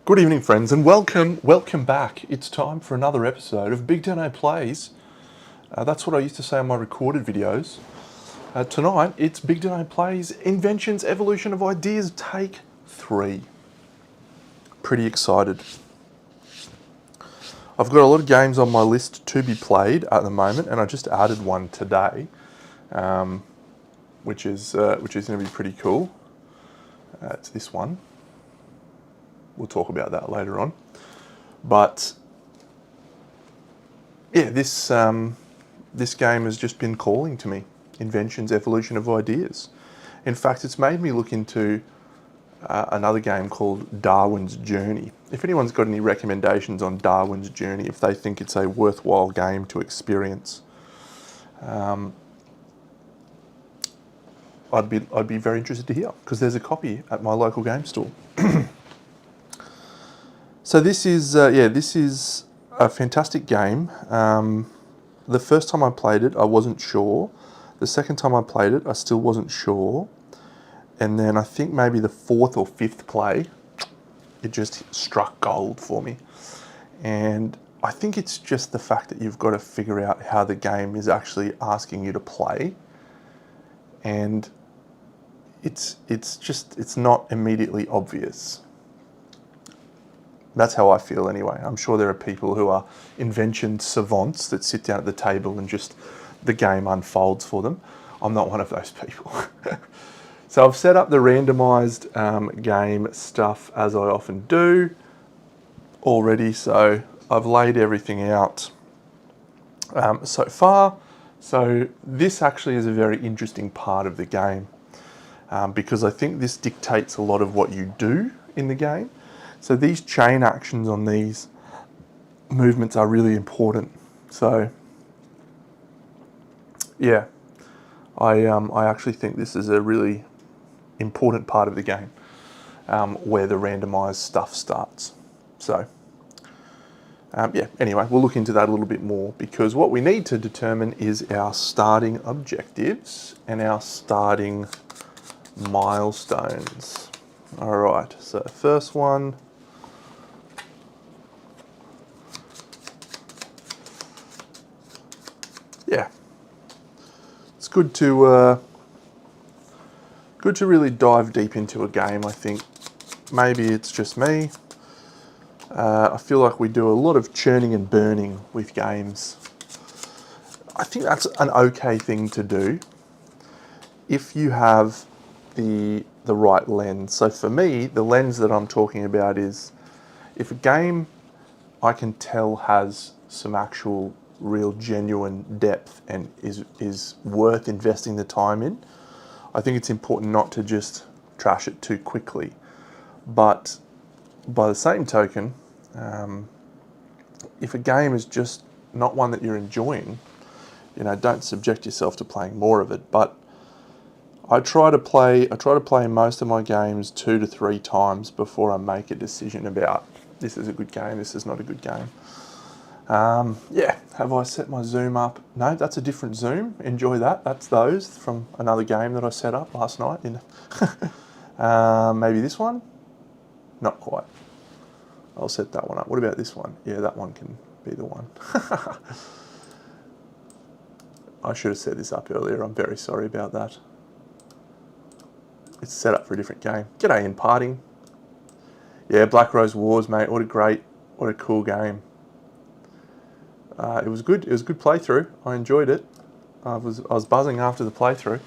Good evening, friends, and welcome back. It's time for another episode of BigDenoPlays. That's what I used to say on my recorded videos. Tonight, it's BigDenoPlays Inventions, Evolution of Ideas, Take 3. Pretty excited. I've got a lot of games on my list to be played at the moment, and I just added one today, which is going to be pretty cool. It's this one. We'll talk about that later on. But yeah, this game has just been calling to me. Inventions, Evolution of Ideas. In fact, it's made me look into another game called Darwin's Journey. If anyone's got any recommendations on Darwin's Journey, if they think it's a worthwhile game to experience, I'd be very interested to hear, because there's a copy at my local game store. So this is a fantastic game. The first time I played it, I wasn't sure. The second time I played it, I still wasn't sure. And then I think maybe the fourth or fifth play, it just struck gold for me. And I think it's just the fact that you've got to figure out how the game is actually asking you to play. And it's not immediately obvious. That's how I feel anyway. I'm sure there are people who are invention savants that sit down at the table and just the game unfolds for them. I'm not one of those people. So I've set up the randomized game stuff as I often do already. So I've laid everything out so far. So this actually is a very interesting part of the game because I think this dictates a lot of what you do in the game. So these chain actions on these movements are really important. So yeah, I actually think this is a really important part of the game where the randomized stuff starts. So yeah, anyway, we'll look into that a little bit more, because what we need to determine is our starting objectives and our starting milestones. All right, so first one. Yeah, it's good to really dive deep into a game. I think maybe it's just me. I feel like we do a lot of churning and burning with games. I think that's an okay thing to do if you have the right lens. So for me, the lens that I'm talking about is if a game I can tell has some actual real genuine depth and is worth investing the time in, I think it's important not to just trash it too quickly. But by the same token, if a game is just not one that you're enjoying, don't subject yourself to playing more of it. But I try to play most of my games 2 to 3 times before I make a decision about this is a good game, this is not a good game. Yeah, have I set my zoom up? No, that's a different zoom. Enjoy that. That's those from another game that I set up last night. Maybe this one? Not quite. I'll set that one up. What about this one? Yeah, that one can be the one. I should have set this up earlier. I'm very sorry about that. It's set up for a different game. G'day in parting. Yeah, Black Rose Wars, mate. What a cool game. It was good. It was a good playthrough. I enjoyed it. I was buzzing after the playthrough.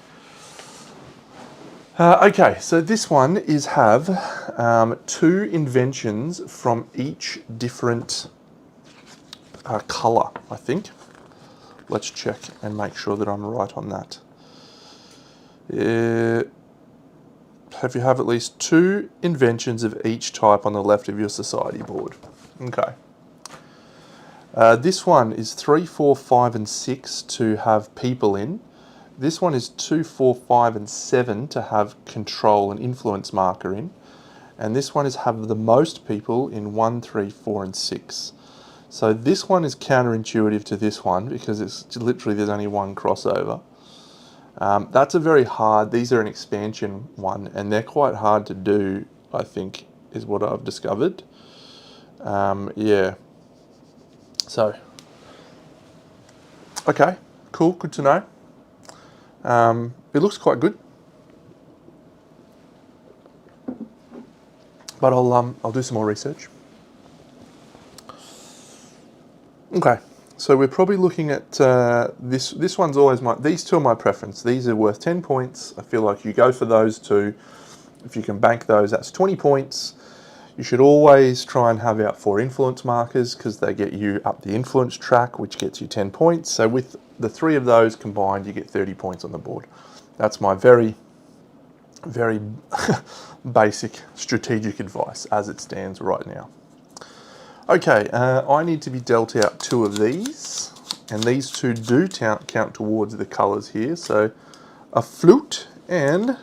Okay, so this one have 2 inventions from each different colour, I think. Let's check and make sure that I'm right on that. Have at least 2 inventions of each type on the left of your society board. Okay. This one is 3, 4, 5 and 6 to have people in. This one is 2, 4, 5 and 7 to have control and influence marker in. And this one is have the most people in 1, 3, 4 and 6. So this one is counterintuitive to this one because it's literally there's only one crossover. That's a very hard, these are an expansion one, and they're quite hard to do, I think, is what I've discovered. Yeah. So, okay, cool, good to know. It looks quite good. But I'll do some more research. Okay, so we're probably looking at this. This one's always these two are my preference. These are worth 10 points. I feel like you go for those two. If you can bank those, that's 20 points. You should always try and have out 4 influence markers because they get you up the influence track, which gets you 10 points. So with the 3 of those combined, you get 30 points on the board. That's my very, very basic strategic advice as it stands right now. Okay, I need to be dealt out 2 of these, and these 2 do count towards the colours here. So a flute and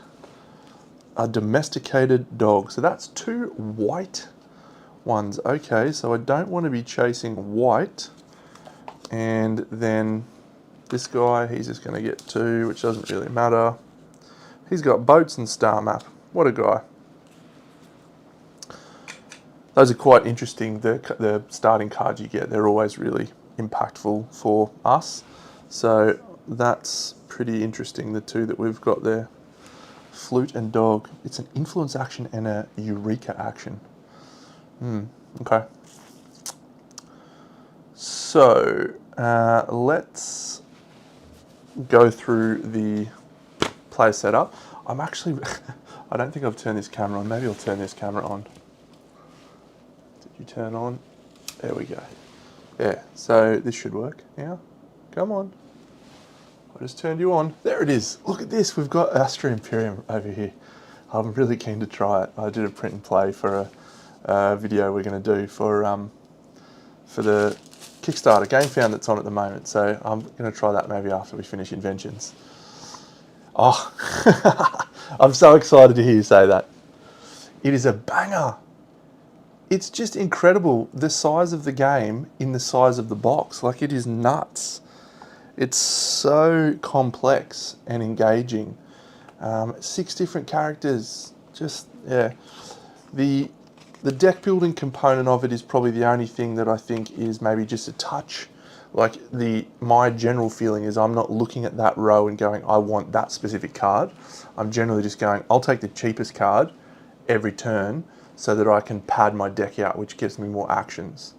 a domesticated dog. So that's 2 white ones. Okay, so I don't want to be chasing white. And then this guy, he's just going to get 2, which doesn't really matter. He's got boats and star map. What a guy. Those are quite interesting. The starting cards you get, they're always really impactful for us. So that's pretty interesting, the 2 that we've got there. Flute and dog. It's an influence action and a eureka action. Okay. So let's go through the play setup. I'm actually, I don't think I've turned this camera on. Maybe I'll turn this camera on. Did you turn on? There we go. Yeah, so this should work now. Come on. I just turned you on. There it is. Look at this. We've got Astra Imperium over here. I'm really keen to try it. I did a print and play for a video we're going to do for the Kickstarter game found that's on at the moment. So I'm going to try that maybe after we finish Inventions. Oh, I'm so excited to hear you say that. It is a banger. It's just incredible, the size of the game in the size of the box. Like, it is nuts. It's so complex and engaging. 6 different characters. Just, yeah. The deck building component of it is probably the only thing that I think is maybe just a touch. Like, my general feeling is I'm not looking at that row and going, I want that specific card. I'm generally just going, I'll take the cheapest card every turn so that I can pad my deck out, which gives me more actions.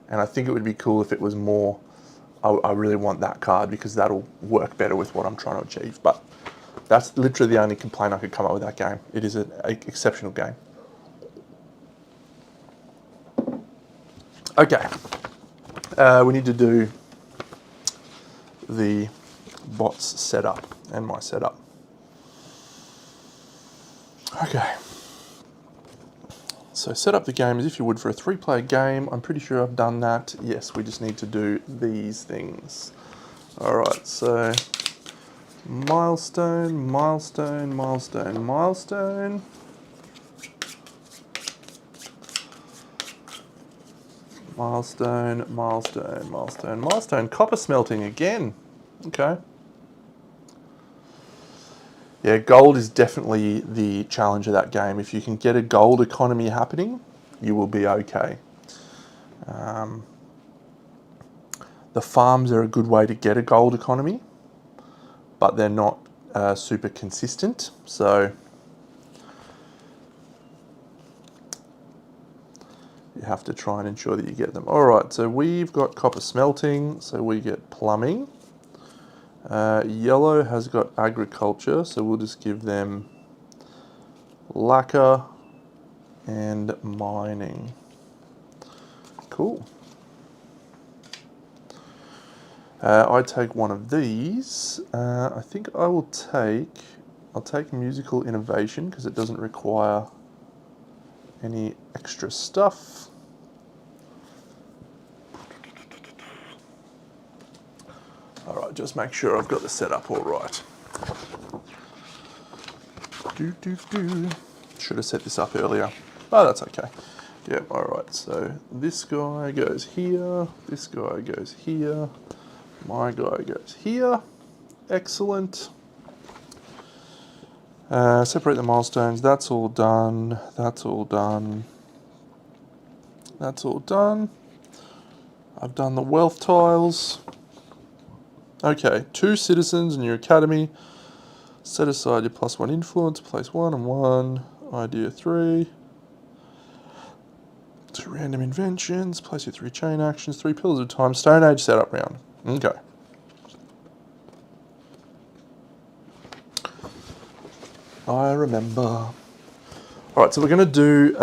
And I think it would be cool if it was more, I really want that card because that'll work better with what I'm trying to achieve. But that's literally the only complaint I could come up with that game. It is an exceptional game. Okay, we need to do the bots setup and my setup. Okay, so set up the game as if you would for a 3-player game. I'm pretty sure I've done that. Yes, we just need to do these things. All right, so milestone, milestone, milestone, milestone. Milestone, milestone, milestone, milestone. Copper smelting again. Okay. Yeah, gold is definitely the challenge of that game. If you can get a gold economy happening, you will be okay. The farms are a good way to get a gold economy, but they're not super consistent. So you have to try and ensure that you get them. All right, so we've got copper smelting, so we get plumbing. Yellow has got agriculture, so we'll just give them lacquer and mining. Cool. I take one of these. I think I'll take musical innovation because it doesn't require any extra stuff. All right, just make sure I've got the setup all right. Should have set this up earlier. Oh, that's okay. Yeah, all right, so this guy goes here, this guy goes here, my guy goes here. Excellent. Separate the milestones, that's all done, that's all done. That's all done. I've done the wealth tiles. Okay, 2 citizens in your academy. Set aside your +1 influence. Place 1 and 1. Idea 3. 2 random inventions. Place your 3 chain actions. 3 pillars of time. Stone Age setup round. Okay. I remember. Alright, so we're going to do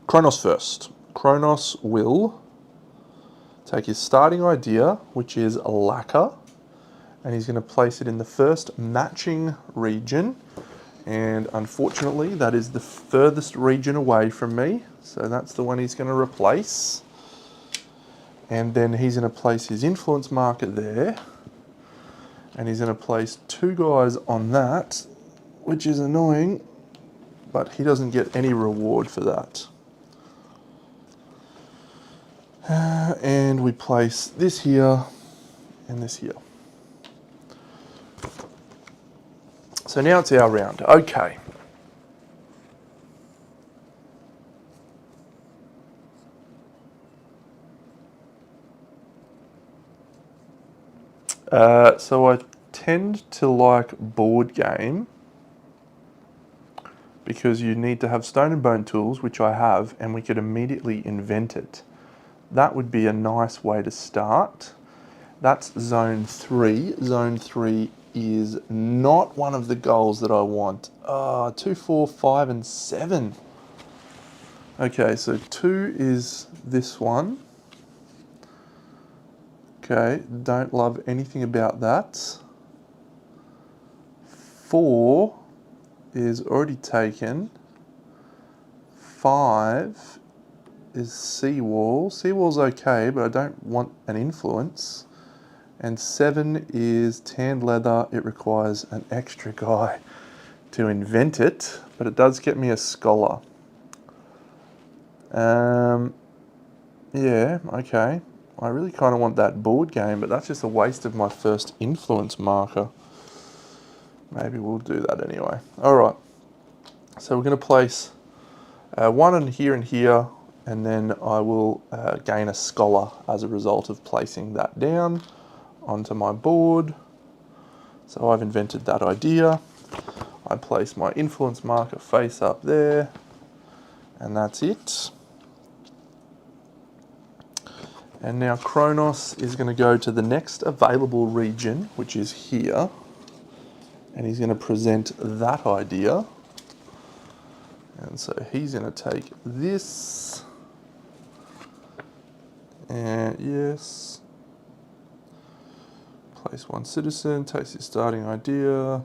Kronos first. Kronos will take his starting idea, which is a lacquer, and he's going to place it in the first matching region. And unfortunately, that is the furthest region away from me. So that's the one he's going to replace. And then he's going to place his influence marker there. And he's going to place 2 guys on that, which is annoying, but he doesn't get any reward for that. And we place this here and this here. So now it's our round. Okay. So I tend to like board game because you need to have stone and bone tools, which I have, and we could immediately invent it. That would be a nice way to start. That's zone 3. Zone 3 is not one of the goals that I want. 2, 4, 5, and 7. Okay, so 2 is this one. Okay, don't love anything about that. 4 is already taken. 5 is seawall. Seawall's okay, but I don't want an influence. And 7 is tanned leather. It requires an extra guy to invent it, but it does get me a scholar. Yeah, okay. I really kind of want that board game, but that's just a waste of my first influence marker. Maybe we'll do that anyway. All right. So we're going to place 1 in here and here, and then I will gain a scholar as a result of placing that down onto my board. So I've invented that idea. I place my influence marker face up there, and that's it. And now Kronos is going to go to the next available region, which is here, and he's going to present that idea. And so he's going to take this, and yes, place 1 citizen, takes his starting idea,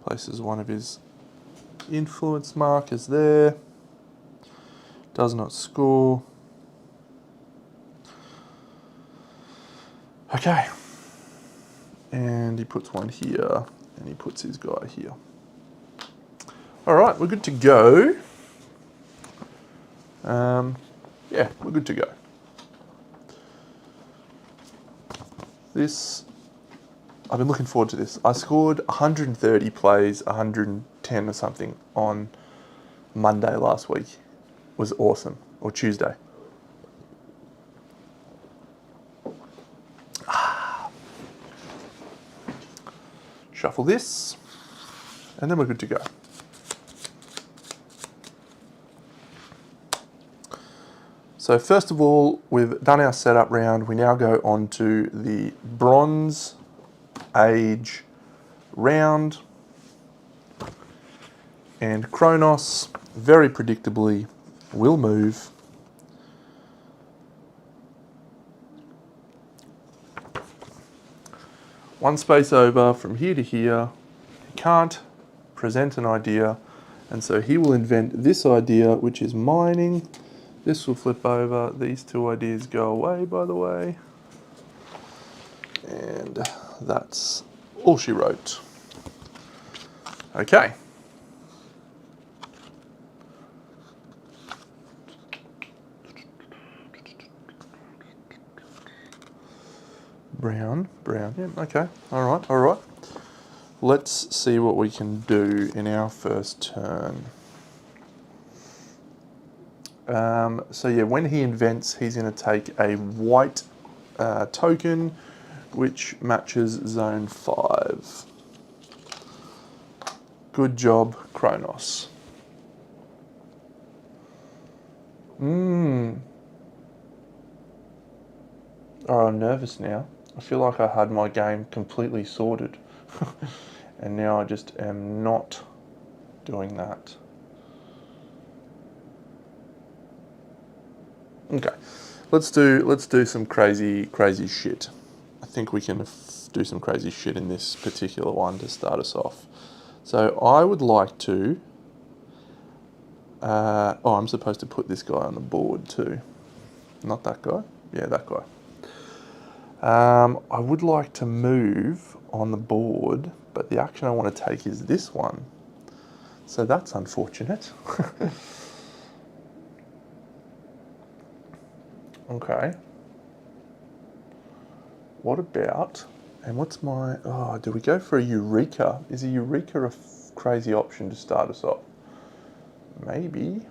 places one of his influence markers there, does not score. Okay, and he puts 1 here, and he puts his guy here. All right, we're good to go. Yeah, we're good to go. I've been looking forward to this. I scored 130 plays, 110 or something on Monday last week. It was awesome, or Tuesday. Shuffle this, and then we're good to go. So first of all, we've done our setup round. We now go on to the Bronze Age round. And Kronos, very predictably, will move. One space over from here to here. He can't present an idea, and so he will invent this idea, which is mining. This will flip over. These 2 ideas go away, by the way. And that's all she wrote. Okay. Brown, yeah, okay, all right. Let's see what we can do in our first turn. So yeah, when he invents, he's going to take a white token, which matches zone 5. Good job, Kronos. Oh, I'm nervous now. I feel like I had my game completely sorted. And now I just am not doing that. Okay, let's do some crazy shit. I think we can do some crazy shit in this particular one to start us off. So I would like to. Oh, I'm supposed to put this guy on the board too. Not that guy. Yeah, that guy. I would like to move on the board, but the action I want to take is this one. So that's unfortunate. Okay. What about, and what's my, oh, do we go for a Eureka? Is a Eureka a crazy option to start us off? Maybe.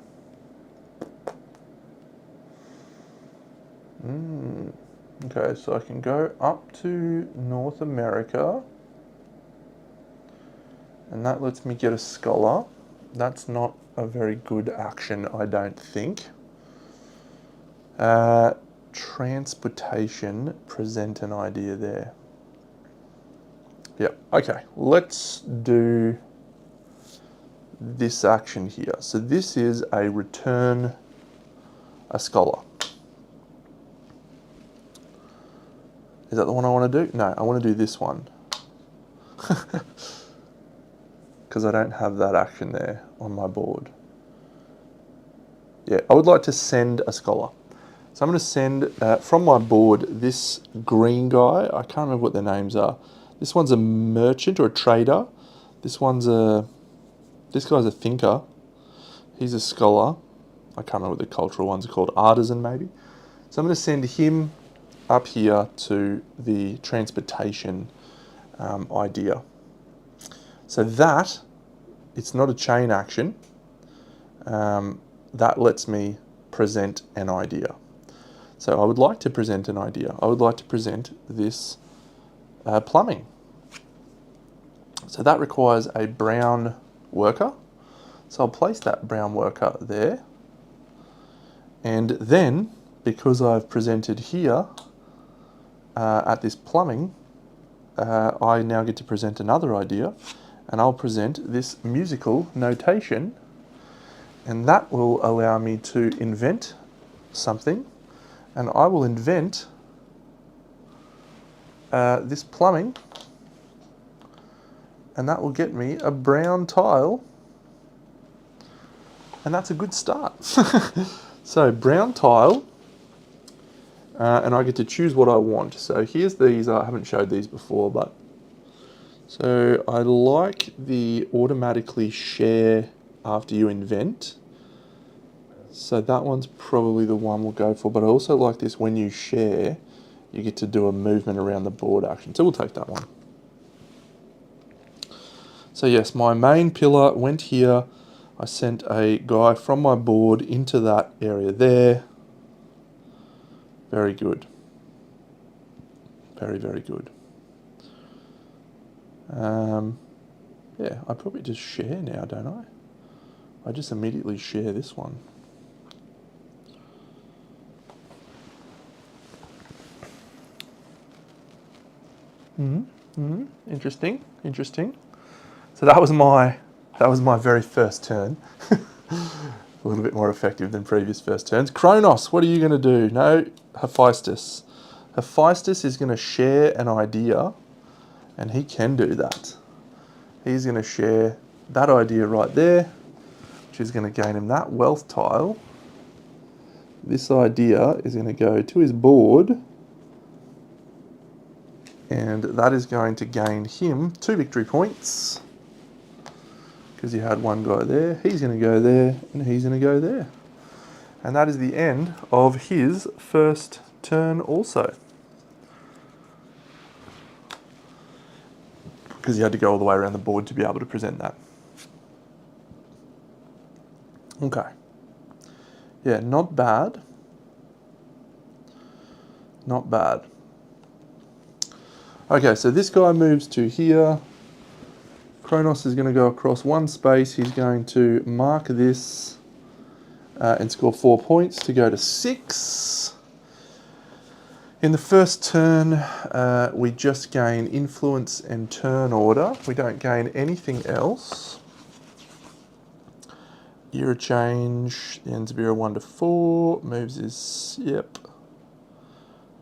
Okay, so I can go up to North America, and that lets me get a scholar. That's not a very good action, I don't think. Transportation, present an idea there. Yep, okay, let's do this action here. So this is a return a scholar. Is that the one I want to do? No, I want to do this one. Because I don't have that action there on my board. Yeah, I would like to send a scholar. So I'm going to send from my board this green guy. I can't remember what their names are. This one's a merchant or a trader. This guy's a thinker. He's a scholar. I can't remember what the cultural ones are called. Artisan maybe. So I'm going to send him up here to the transportation idea. So that, it's not a chain action. That lets me present an idea. So I would like to present an idea. I would like to present this plumbing. So that requires a brown worker. So I'll place that brown worker there. And then, because I've presented here at this plumbing, I now get to present another idea. And I'll present this musical notation. And that will allow me to invent something. And I will invent this plumbing, and that will get me a brown tile, and that's a good start. So brown tile, and I get to choose what I want. So here's these, I haven't showed these before, but so I like the automatically share after you invent. So that one's probably the one we'll go for, but I also like this when you share, you get to do a movement around the board action. So we'll take that one. So yes, my main pillar went here. I sent a guy from my board into that area there. Very good. Very, very good. Yeah, I probably just share now, don't I? I just immediately share this one. Interesting, interesting. So that was my very first turn. A little bit more effective than previous first turns. Kronos, what are you going to do? No, Hephaestus. Hephaestus is going to share an idea, and he can do that. He's going to share that idea right there, which is going to gain him that wealth tile. This idea is going to go to his board, and that is going to gain him 2 victory points. Because he had one guy there, he's going to go there, and he's going to go there. And that is the end of his first turn also. Because he had to go all the way around the board to be able to present that. Okay. Yeah, not bad. Not bad. Okay, so this guy moves to here. Kronos is going to go across one space. He's going to mark this and score 4 points to go to 6. In the first turn, we just gain influence and turn order. We don't gain anything else. Era change, the ends of era 1 to 4, moves is, yep.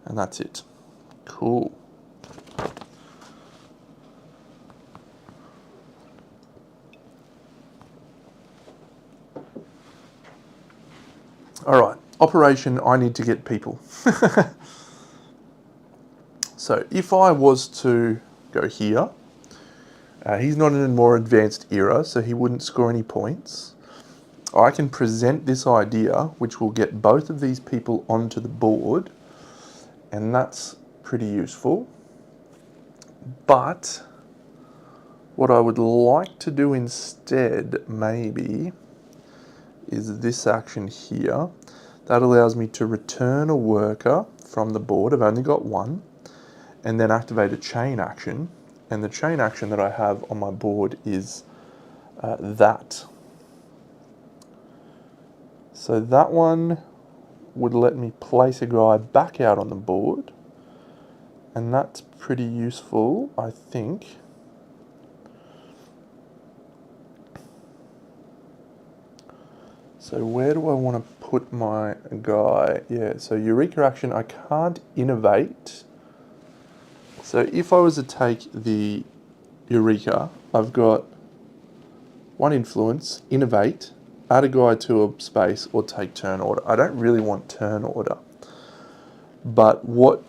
And that's it. Cool. All right, operation, I need to get people. So if I was to go here, he's not in a more advanced era, so he wouldn't score any points. I can present this idea, which will get both of these people onto the board, and that's pretty useful. But what I would like to do instead, maybe, is this action here. That allows me to return a worker from the board. I've only got one. And then activate a chain action. And the chain action that I have on my board is that. So that one would let me place a guy back out on the board. And that's pretty useful, I think. So where do I want to put my guy? Yeah, so Eureka action, I can't innovate. So if I was to take the Eureka, I've got one influence, innovate, add a guy to a space, or take turn order. I don't really want turn order. But what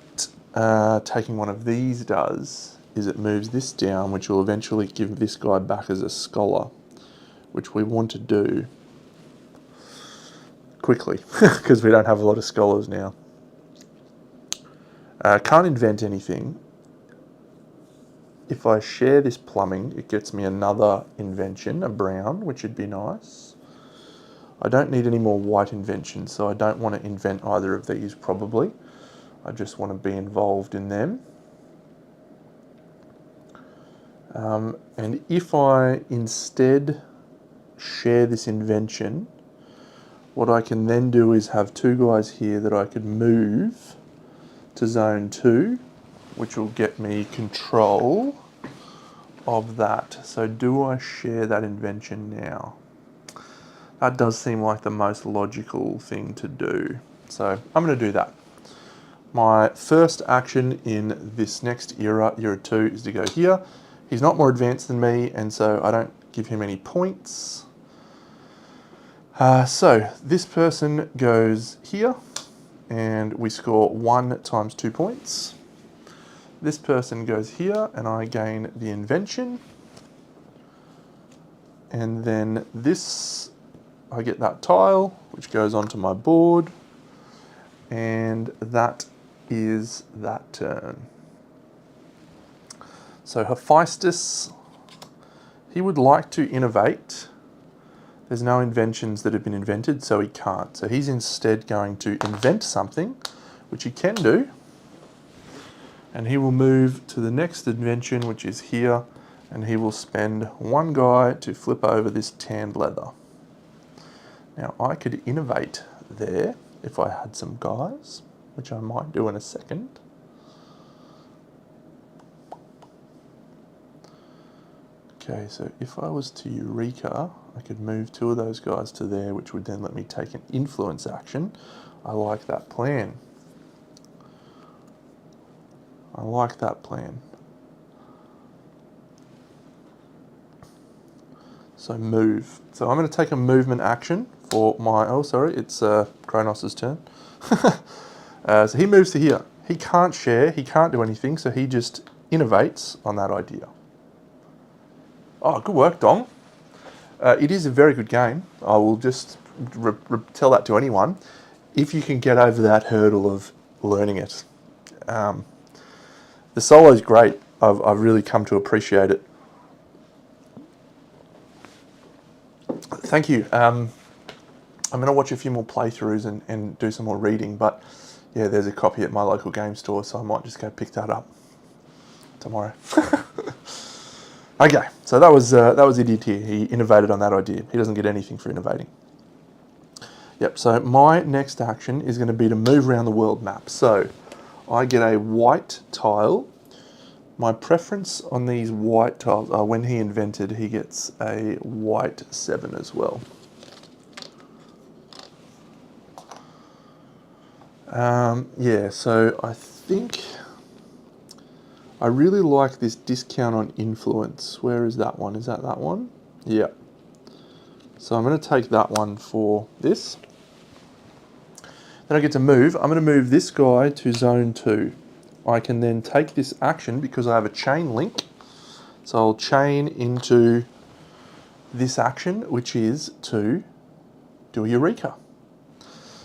taking one of these does is it moves this down, which will eventually give this guy back as a scholar, which we want to do quickly, because we don't have a lot of scholars now. Can't invent anything. If I share this plumbing, it gets me another invention, a brown, which would be nice. I don't need any more white inventions, so I don't want to invent either of these probably. I just want to be involved in them. And if I instead share this invention, what I can then do is have two guys here that I could move to zone 2, which will get me control of that. So do I share that invention now? That does seem like the most logical thing to do. So I'm going to do that. My first action in this next era, era 2, is to go here. He's not more advanced than me, and so I don't give him any points. So this person goes here, and we score 1 times 2 points. This person goes here, and I gain the invention. And then this, I get that tile, which goes onto my board. And that is that turn. So Hephaestus, he would like to innovate. There's no inventions that have been invented, so he can't. So he's instead going to invent something, which he can do. And he will move to the next invention, which is here, and he will spend one guy to flip over this tanned leather. Now I could innovate there if I had some guys, which I might do in a second. Okay, so if I was to Eureka, I could move 2 of those guys to there, which would then let me take an influence action. I like that plan. I like that plan. So move. So I'm going to take a movement action for my, oh sorry, it's Kronos' turn. So he moves to here. He can't share, he can't do anything, so he just innovates on that idea. Oh, good work, Dom. It is a very good game. I will just tell that to anyone. If you can get over that hurdle of learning it. The solo is great. I've really come to appreciate it. Thank you. I'm going to watch a few more playthroughs and do some more reading, but yeah, there's a copy at my local game store, so I might just go pick that up tomorrow. Okay, so that was Idiot here. He innovated on that idea. He doesn't get anything for innovating. Yep, so my next action is going to be to move around the world map. So I get a white tile. My preference on these white tiles are when he invented, he gets a white 7 as well. Yeah, so I think I really like this discount on influence. Where is that one? Is that one? Yeah. So I'm going to take that one for this. Then I get to move. I'm going to move this guy to zone 2. I can then take this action because I have a chain link. So I'll chain into this action, which is to do a Eureka.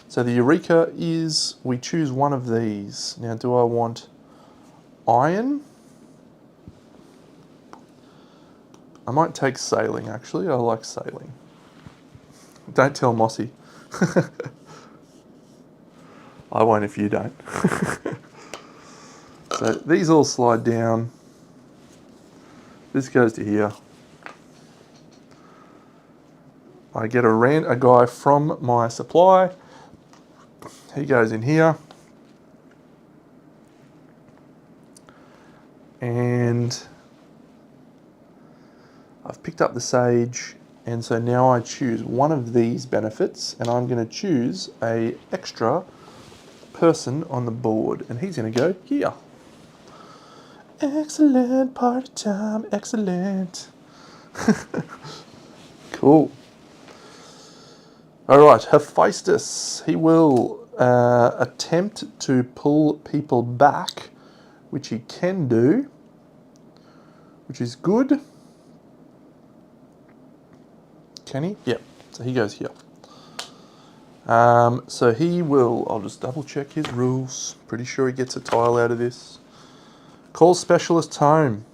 So the Eureka is, we choose one of these. Now, do I want iron? I might take sailing, actually. I like sailing. Don't tell Mossy. I won't if you don't. So these all slide down. This goes to here. I get a guy from my supply. He goes in here. And I've picked up the sage, and so now I choose one of these benefits, and I'm going to choose a extra person on the board, and he's going to go here. Excellent, party time, excellent. Cool. All right, Hephaestus. He will attempt to pull people back, which he can do, which is good. Can he? Yep. So he goes here. So he will, I'll just double check his rules. Pretty sure he gets a tile out of this. Call specialists home.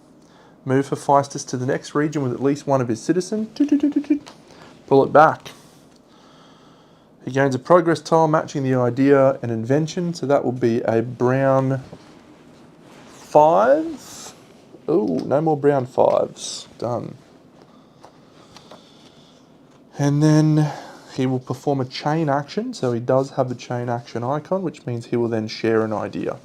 Move Hephaestus to the next region with at least one of his citizens. Pull it back. He gains a progress tile matching the idea and invention. So that will be a brown 5. Oh, no more brown 5s. Done. And then he will perform a chain action. So he does have the chain action icon, which means he will then share an idea.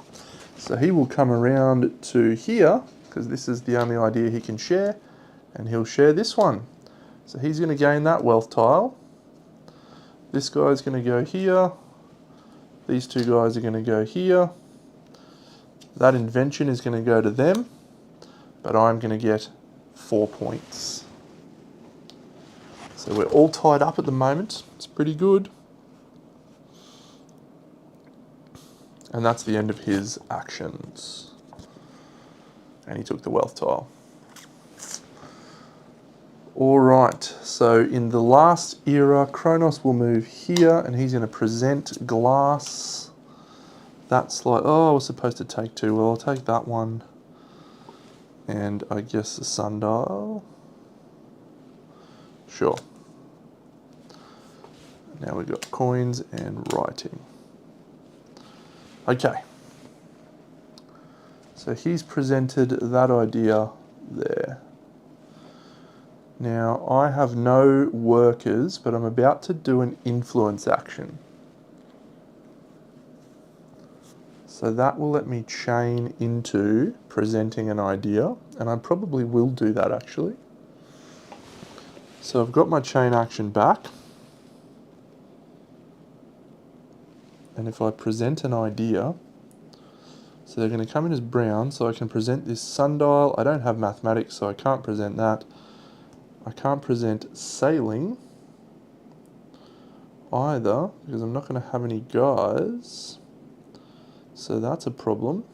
So he will come around to here, because this is the only idea he can share, and he'll share this one. So he's going to gain that wealth tile. This guy's going to go here. These two guys are going to go here. That invention is going to go to them, but I'm going to get 4 points. So we're all tied up at the moment. It's pretty good. And that's the end of his actions. And he took the wealth tile. All right, so in the last era, Kronos will move here, and he's going to present glass. That's like, oh, I was supposed to take 2. Well, I'll take that one. And I guess the sundial. Sure. Now we've got coins and writing. Okay. So he's presented that idea there. Now, I have no workers, but I'm about to do an influence action. So that will let me chain into presenting an idea, and I probably will do that actually. So I've got my chain action back. And if I present an idea, so they're going to come in as brown, so I can present this sundial. I don't have mathematics, so I can't present that. I can't present sailing either, because I'm not going to have any guys. So that's a problem.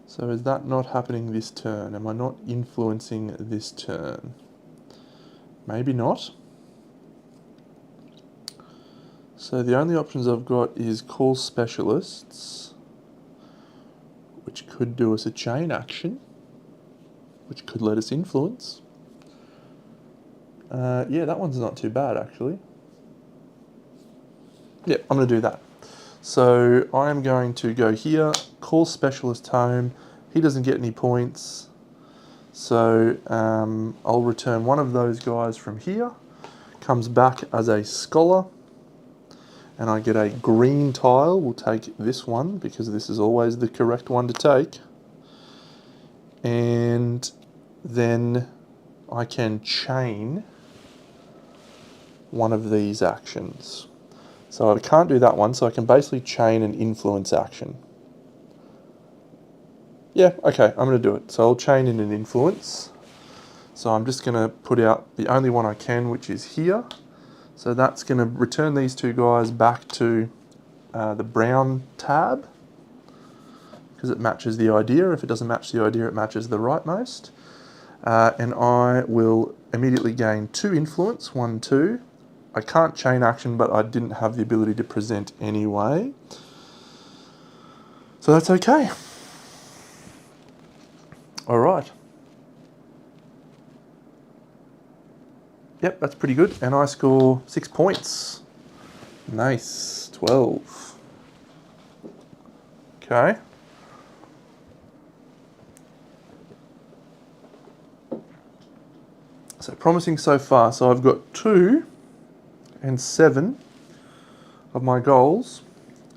So is that not happening this turn? Am I not influencing this turn? Maybe not. So the only options I've got is call specialists, which could do us a chain action, which could let us influence. Yeah, that one's not too bad, actually. Yeah, I'm going to do that. So I am going to go here, call Specialist home. He doesn't get any points. So I'll return one of those guys from here. Comes back as a Scholar. And I get a green tile. We'll take this one because this is always the correct one to take. And then I can chain one of these actions. So I can't do that one, so I can basically chain an influence action. Yeah, okay, I'm going to do it. So I'll chain in an influence. So I'm just going to put out the only one I can, which is here. So that's going to return these two guys back to the brown tab, because it matches the idea. If it doesn't match the idea, it matches the rightmost. And I will immediately gain 2 influence, 1, 2. I can't chain action, but I didn't have the ability to present anyway. So that's okay. All right. Yep, that's pretty good. And I score 6 points. Nice. 12. Okay. So promising so far. So I've got 2 and 7 of my goals.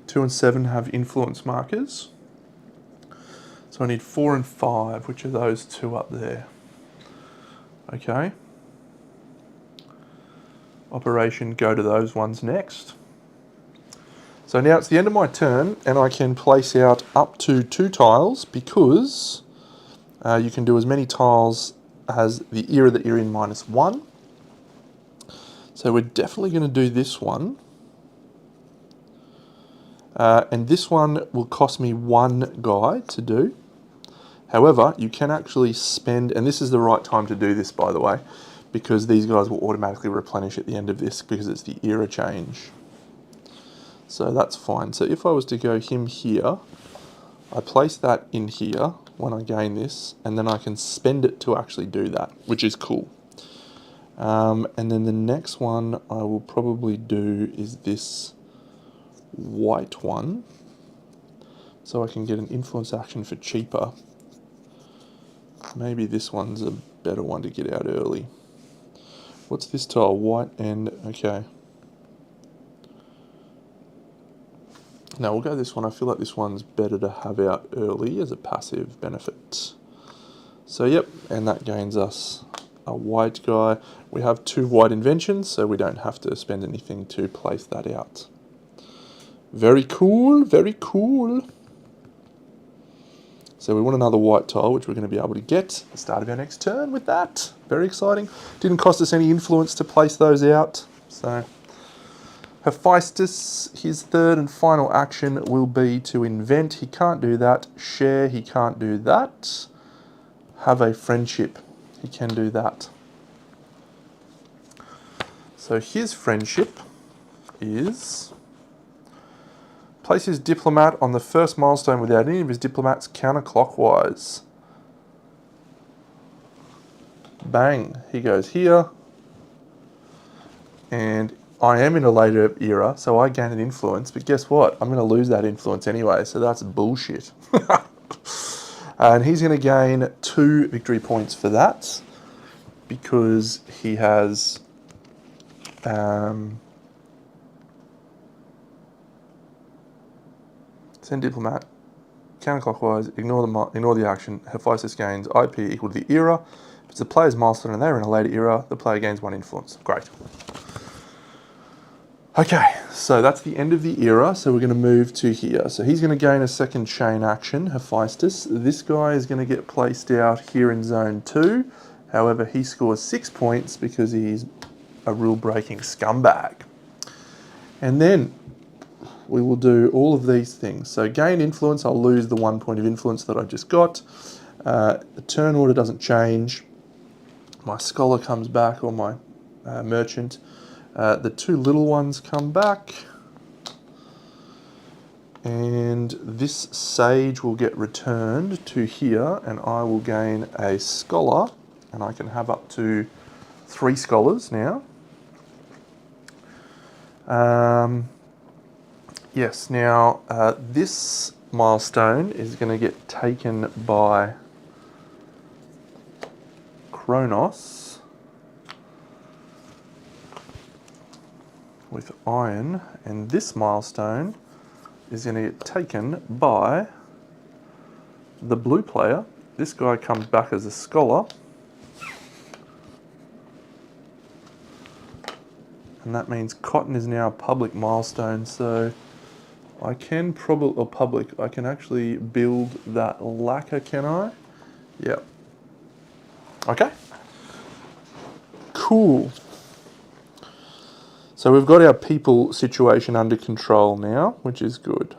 2 and 7 have influence markers. So I need 4 and 5, which are those 2 up there. Okay. Operation, go to those ones next. So now it's the end of my turn, and I can place out up to 2 tiles because you can do as many tiles as the era that you're in -1. So we're definitely going to do this one. And this one will cost me 1 guy to do. However, you can actually spend, and this is the right time to do this, by the way, because these guys will automatically replenish at the end of this because it's the era change. So that's fine. So if I was to go him here, I place that in here when I gain this, and then I can spend it to actually do that, which is cool. And then the next one I will probably do is this white one, so I can get an influence action for cheaper. Maybe this one's a better one to get out early. What's this tile? White and... okay. No, we'll go this one. I feel like this one's better to have out early as a passive benefit. So yep, and that gains us a white guy. We have 2 white inventions, so we don't have to spend anything to place that out. Very cool, very cool. So we want another white tile, which we're going to be able to get at the start of our next turn with that. Very exciting. Didn't cost us any influence to place those out. So Hephaestus, his third and final action will be to invent. He can't do that. Share, he can't do that. Have a friendship, he can do that. So his friendship is... place his diplomat on the first milestone without any of his diplomats counterclockwise. Bang, he goes here. And I am in a later era, so I gain an influence, but guess what? I'm going to lose that influence anyway, so that's bullshit. And he's going to gain 2 victory points for that, because he has... send diplomat, counterclockwise, ignore the action. Hephaestus gains IP equal to the era. If it's a player's milestone and they're in a later era, the player gains 1 influence. Great. Okay, so that's the end of the era, so we're going to move to here. So he's going to gain a second chain action, Hephaestus. This guy is going to get placed out here in zone 2. However, he scores 6 points because he's a rule-breaking scumbag. And then we will do all of these things. So gain influence, I'll lose the 1 point of influence that I just got. The turn order doesn't change. My scholar comes back, or my merchant. The 2 little ones come back. And this sage will get returned to here, and I will gain a scholar, and I can have up to 3 scholars now. Yes, now this milestone is going to get taken by Kronos with iron, and this milestone is going to get taken by the blue player. This guy comes back as a scholar, and that means cotton is now a public milestone, so I can I can actually build that lacquer, can I? Yep. Okay. Cool. So we've got our people situation under control now, which is good.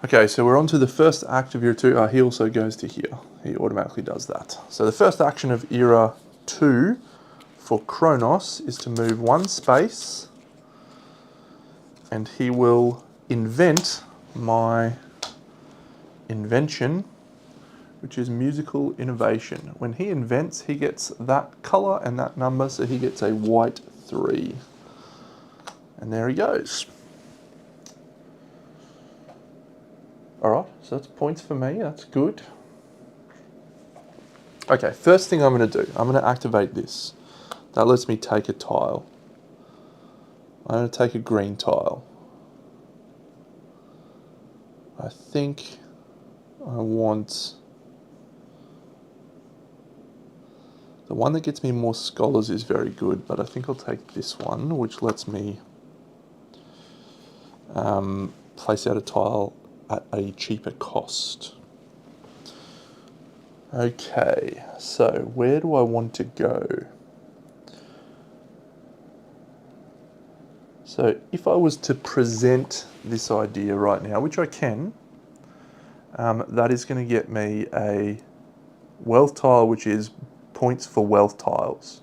Okay, so we're on to the first act of Era 2. He also goes to here. He automatically does that. So the first action of Era 2 for Kronos is to move 1 space, and he will invent my invention, which is musical innovation. When he invents, he gets that colour and that number, so he gets a white 3. And there he goes. Alright, so that's points for me, that's good. Okay, first thing I'm going to do, I'm going to activate this. That lets me take a tile. I'm going to take a green tile. I think I want the one that gets me more scholars is very good, but I think I'll take this one, which lets me place out a tile at a cheaper cost. Okay, so where do I want to go? So if I was to present this idea right now, which I can, that is going to get me a wealth tile, which is points for wealth tiles,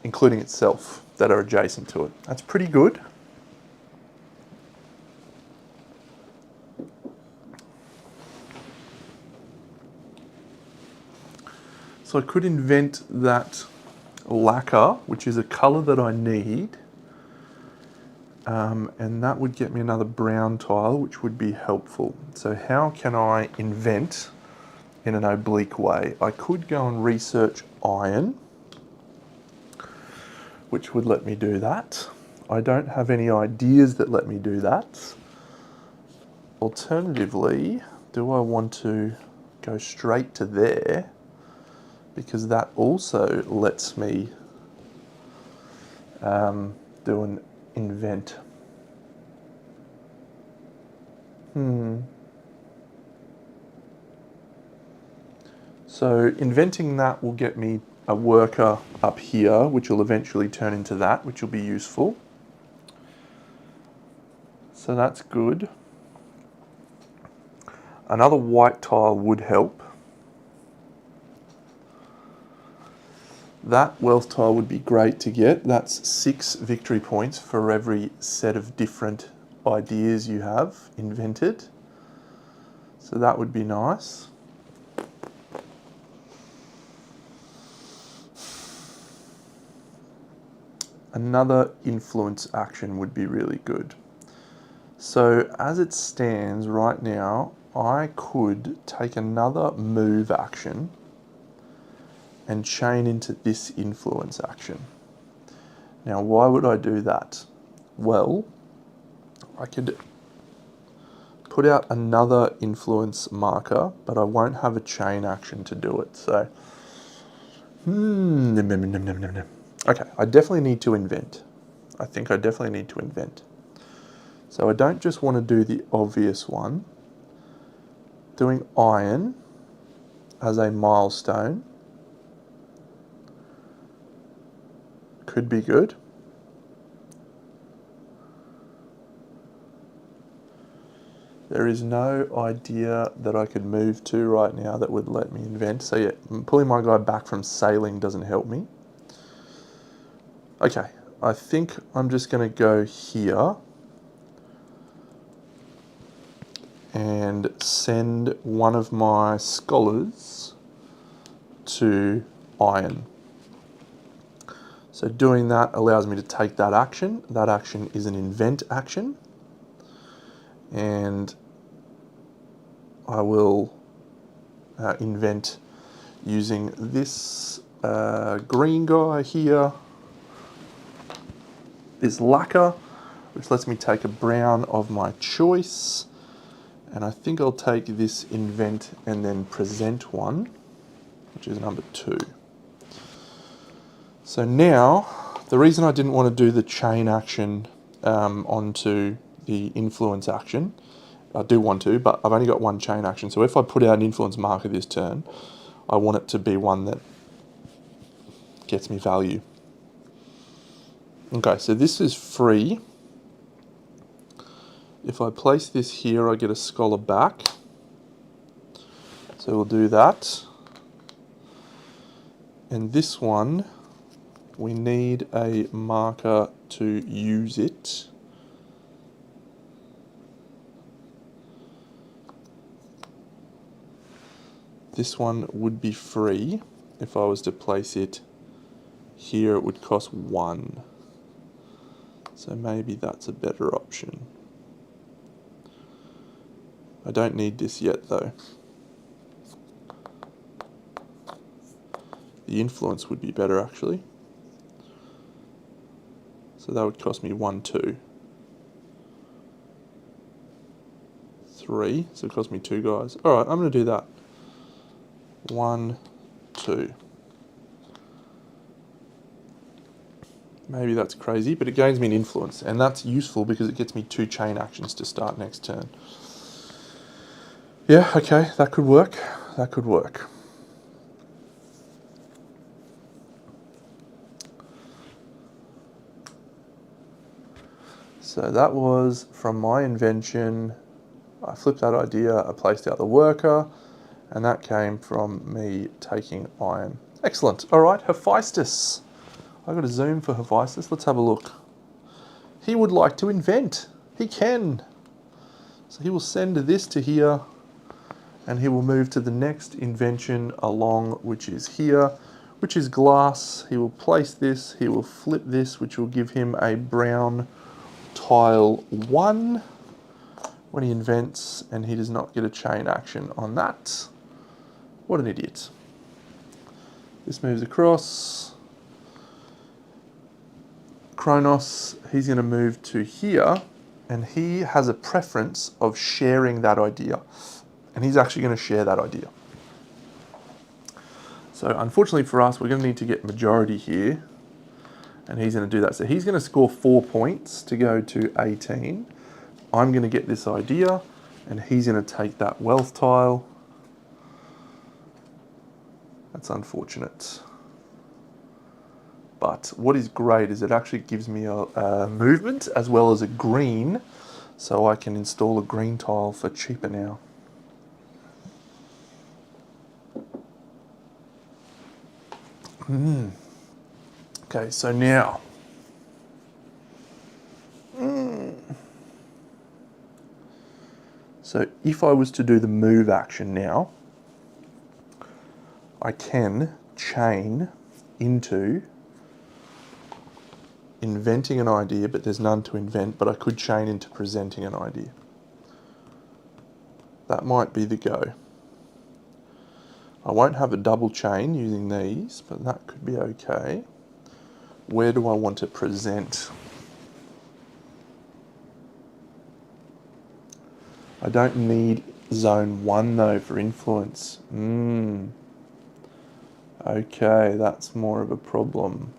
including itself, that are adjacent to it. That's pretty good. So I could invent that lacquer, which is a colour that I need, and that would get me another brown tile, which would be helpful. So how can I invent in an oblique way? I could go and research iron, which would let me do that. I don't have any ideas that let me do that. Alternatively, do I want to go straight to there? Because that also lets me do an invent. So inventing that will get me a worker up here, which will eventually turn into that, which will be useful. So that's good. Another white tile would help. That wealth tile would be great to get. That's 6 victory points for every set of different ideas you have invented. So that would be nice. Another influence action would be really good. So as it stands right now, I could take another move action and chain into this influence action. Now, why would I do that? Well, I could put out another influence marker, but I won't have a chain action to do it. So, okay, I definitely need to invent. I think I definitely need to invent. So I don't just want to do the obvious one. Doing iron as a milestone could be good. There is no idea that I could move to right now that would let me invent. So yeah, pulling my guy back from sailing doesn't help me. Okay, I think I'm just going to go here and send one of my scholars to iron. So doing that allows me to take that action. That action is an invent action. And I will invent using this green guy here, this lacquer, which lets me take a brown of my choice. And I think I'll take this invent and then present one, which is number 2. So now, the reason I didn't want to do the chain action onto the influence action, I do want to, but I've only got one chain action. So if I put out an influence marker this turn, I want it to be one that gets me value. Okay, so this is free. If I place this here, I get a scholar back. So we'll do that. And this one, we need a marker to use it. This one would be free. If I was to place it here, it would cost 1. So maybe that's a better option. I don't need this yet though. The influence would be better actually. So that would cost me 1, 2, 3. So it cost me 2 guys. Alright, I'm going to do that. 1, 2. Maybe that's crazy, but it gains me an influence. And that's useful because it gets me 2 chain actions to start next turn. Yeah, okay, that could work. That could work. So that was from my invention. I flipped that idea, I placed out the worker, and that came from me taking iron. Excellent. All right, Hephaestus. I've got a zoom for Hephaestus. Let's have a look. He would like to invent. He can. So he will send this to here, and he will move to the next invention along, which is here, which is glass. He will place this, he will flip this, which will give him a brown tile 1 when he invents, and he does not get a chain action on that. What an idiot. This moves across. Kronos, he's going to move to here, and he has a preference of sharing that idea. And he's actually going to share that idea. So unfortunately for us, we're going to need to get majority here. And he's going to do that. So he's going to score 4 points to go to 18. I'm going to get this idea, and he's going to take that wealth tile. That's unfortunate. But what is great is it actually gives me a movement as well as a green, so I can install a green tile for cheaper now. Okay, so now, so if I was to do the move action now, I can chain into inventing an idea, but there's none to invent, but I could chain into presenting an idea. That might be the go. I won't have a double chain using these, but that could be okay. Where do I want to present? I don't need zone 1 though for influence. Okay, that's more of a problem.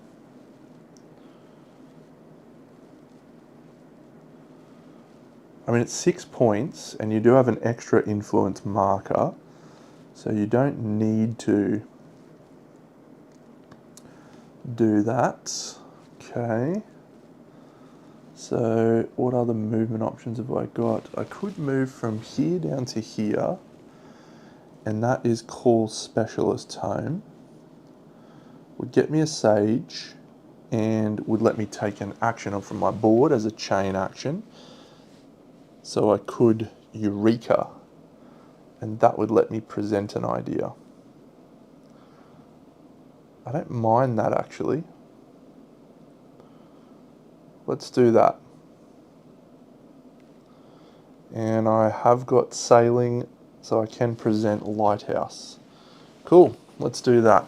I mean, it's 6 points, and you do have an extra influence marker, so you don't need to do that. Okay. So what other movement options have I got? I could move from here down to here, and that is call specialist home. Would get me a sage, and would let me take an action from my board as a chain action. So I could Eureka, and that would let me present an idea. I don't mind that actually. Let's do that. And I have got sailing, so I can present lighthouse. Cool, let's do that.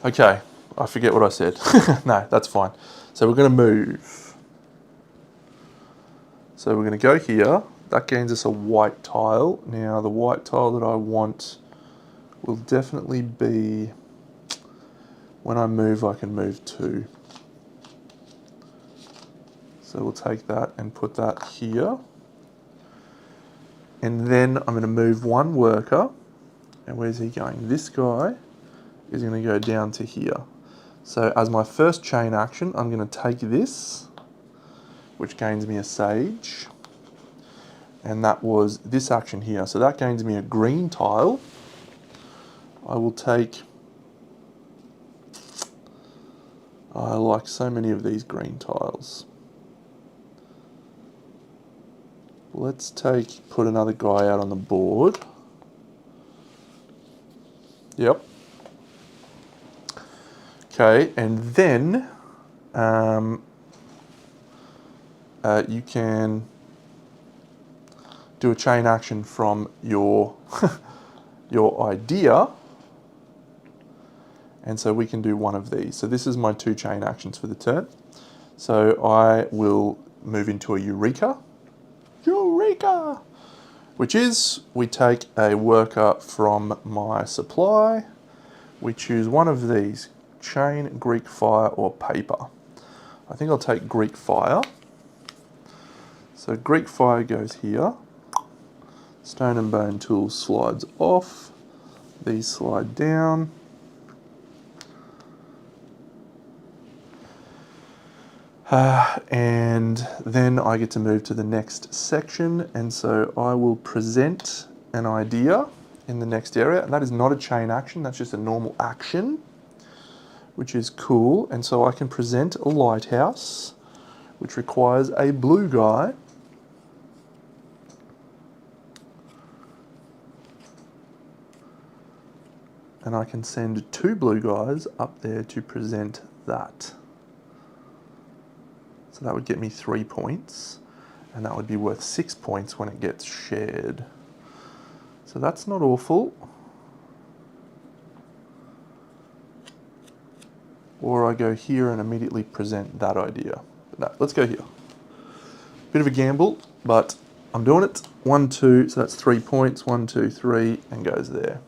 Okay, I forget what I said. No, that's fine. So we're going to move. So we're going to go here. That gains us a white tile. Now the white tile that I want will definitely be, when I move, I can move 2. So we'll take that and put that here. And then I'm going to move 1 worker. And where's he going? This guy is going to go down to here. So as my first chain action, I'm going to take this, which gains me a sage. And that was this action here. So that gains me a green tile. I will take, I like so many of these green tiles. Let's put another guy out on the board. Yep. Okay, and then you can do a chain action from your your idea, and so we can do one of these. So this is my 2 chain actions for the turn. So I will move into a Eureka. Eureka! Which is, we take a worker from my supply, we choose one of these, chain, Greek fire, or paper. I think I'll take Greek fire. So Greek fire goes here. Stone and bone tool slides off. These slide down. And then I get to move to the next section, and so I will present an idea in the next area, and that is not a chain action, that's just a normal action, which is cool. And so I can present a lighthouse, which requires a blue guy. And I can send 2 blue guys up there to present that. So that would get me 3 points, and that would be worth 6 points when it gets shared. So that's not awful. Or I go here and immediately present that idea. But no, let's go here. Bit of a gamble, but I'm doing it. 1, 2, so that's 3 points. 1, 2, 3, and goes there.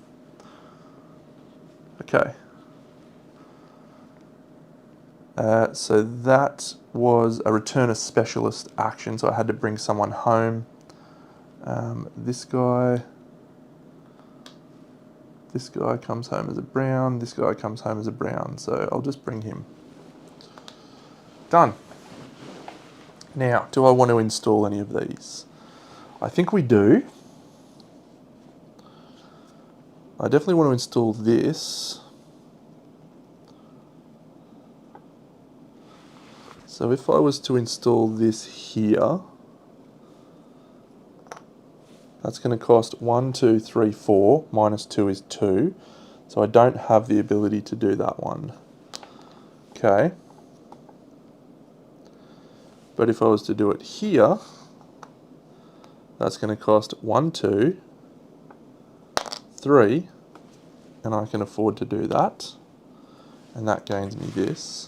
Okay. So that was a return a specialist action, so I had to bring someone home. This guy comes home as a brown, this guy comes home as a brown, so I'll just bring him. Done. Now, do I want to install any of these? I think we do. I definitely want to install this. So if I was to install this here, that's going to cost 1, 2, 3, 4, minus 2 is 2. So I don't have the ability to do that one. Okay. But if I was to do it here, that's going to cost 1, 2, 3, and I can afford to do that. And that gains me this.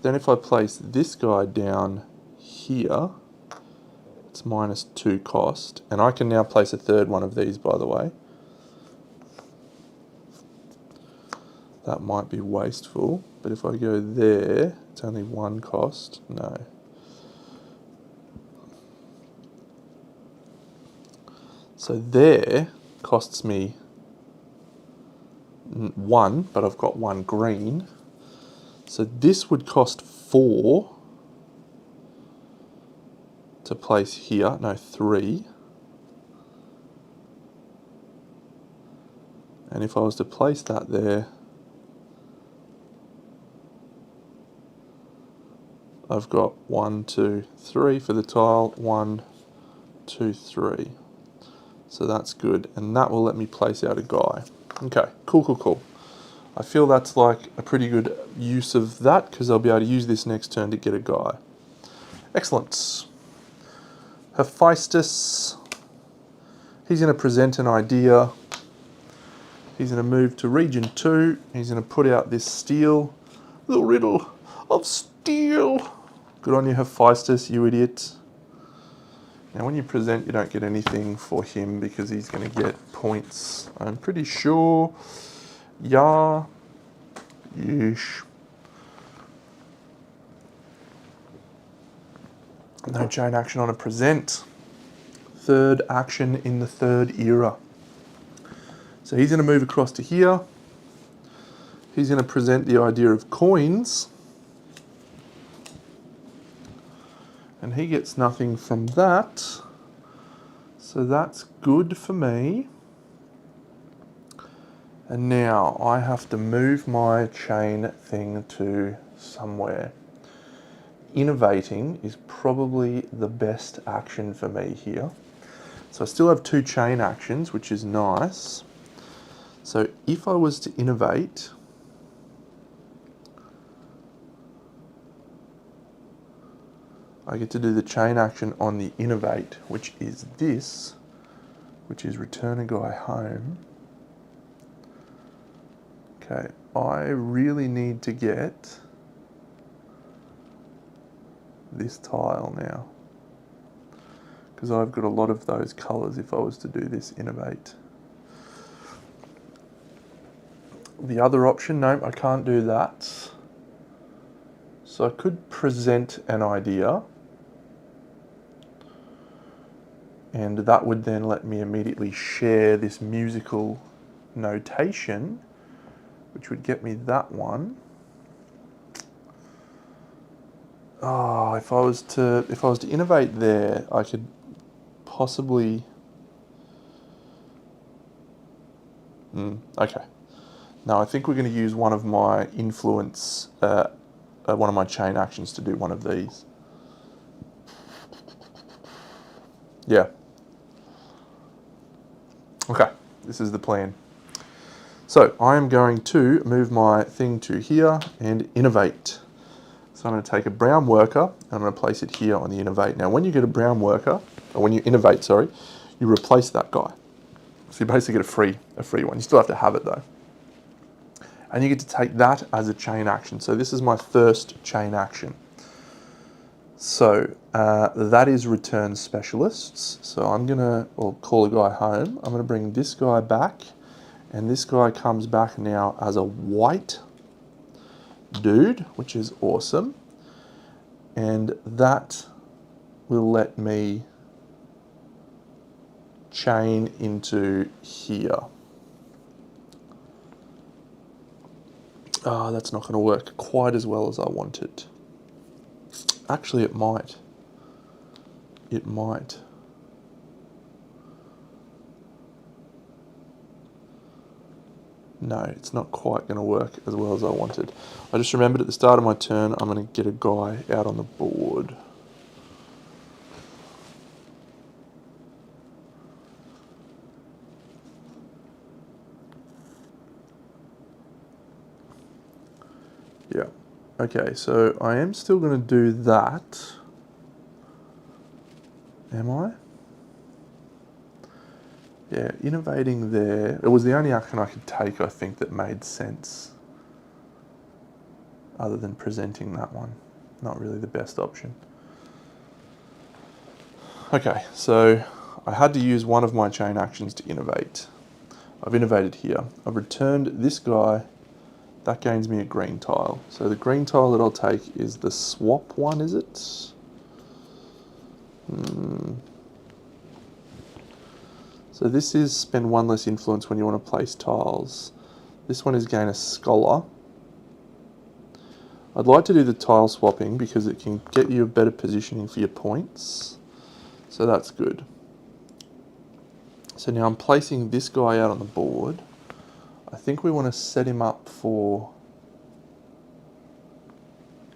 Then if I place this guy down here, it's minus 2 cost. And I can now place a third one of these, by the way. That might be wasteful, but if I go there, it's only 1 cost. No. So there costs me 1, but I've got 1 green. So this would cost 4 to place here, no 3. And if I was to place that there, I've got 1, 2, 3 for the tile, 1, 2, 3. So that's good, and that will let me place out a guy. Okay, cool, cool, cool. I feel that's like a pretty good use of that, because I'll be able to use this next turn to get a guy. Excellent. Hephaestus, he's going to present an idea. He's going to move to region 2. He's going to put out this steel, the riddle of steel. Good on you, Hephaestus, you idiot. Now when you present, you don't get anything for him because he's going to get points, I'm pretty sure. Yeah. Yeesh. No chain action on a present. Third action in the third era. So he's going to move across to here. He's going to present the idea of coins. And he gets nothing from that. So that's good for me. And now I have to move my chain thing to somewhere. Innovating is probably the best action for me here. So I still have 2 chain actions, which is nice. So if I was to innovate, I get to do the chain action on the innovate, which is this, which is return a guy home. Okay, I really need to get this tile now, because I've got a lot of those colours if I was to do this innovate. The other option, no, I can't do that. So I could present an idea, and that would then let me immediately share this musical notation, which would get me that one. Oh, if I was to innovate there, I could possibly. Okay. No, I think we're going to use one of my influence, one of my chain actions to do one of these. Yeah. Okay, this is the plan. So I am going to move my thing to here and innovate. So I'm going to take a brown worker and I'm going to place it here on the innovate. Now when you get a brown worker, or when you innovate, sorry, you replace that guy. So you basically get a free one. You still have to have it though. And you get to take that as a chain action. So this is my first chain action. So that is return specialists. So I'm gonna, or call a guy home. I'm gonna bring this guy back, and this guy comes back now as a white dude, which is awesome. And that will let me chain into here. Oh, that's not going to work quite as well as I wanted. Actually, it might. It might. No, it's not quite going to work as well as I wanted. I just remembered at the start of my turn, I'm going to get a guy out on the board. Yeah. Okay, so I am still going to do that. Am I? Yeah, innovating there. It was the only action I could take, I think, that made sense. Other than presenting that one. Not really the best option. Okay, so I had to use one of my chain actions to innovate. I've innovated here. I've returned this guy. That gains me a green tile. So the green tile that I'll take is the swap one, is it? So this is spend 1 less influence when you want to place tiles. This one is gain a scholar. I'd like to do the tile swapping because it can get you a better positioning for your points. So that's good. So now I'm placing this guy out on the board. I think we want to set him up for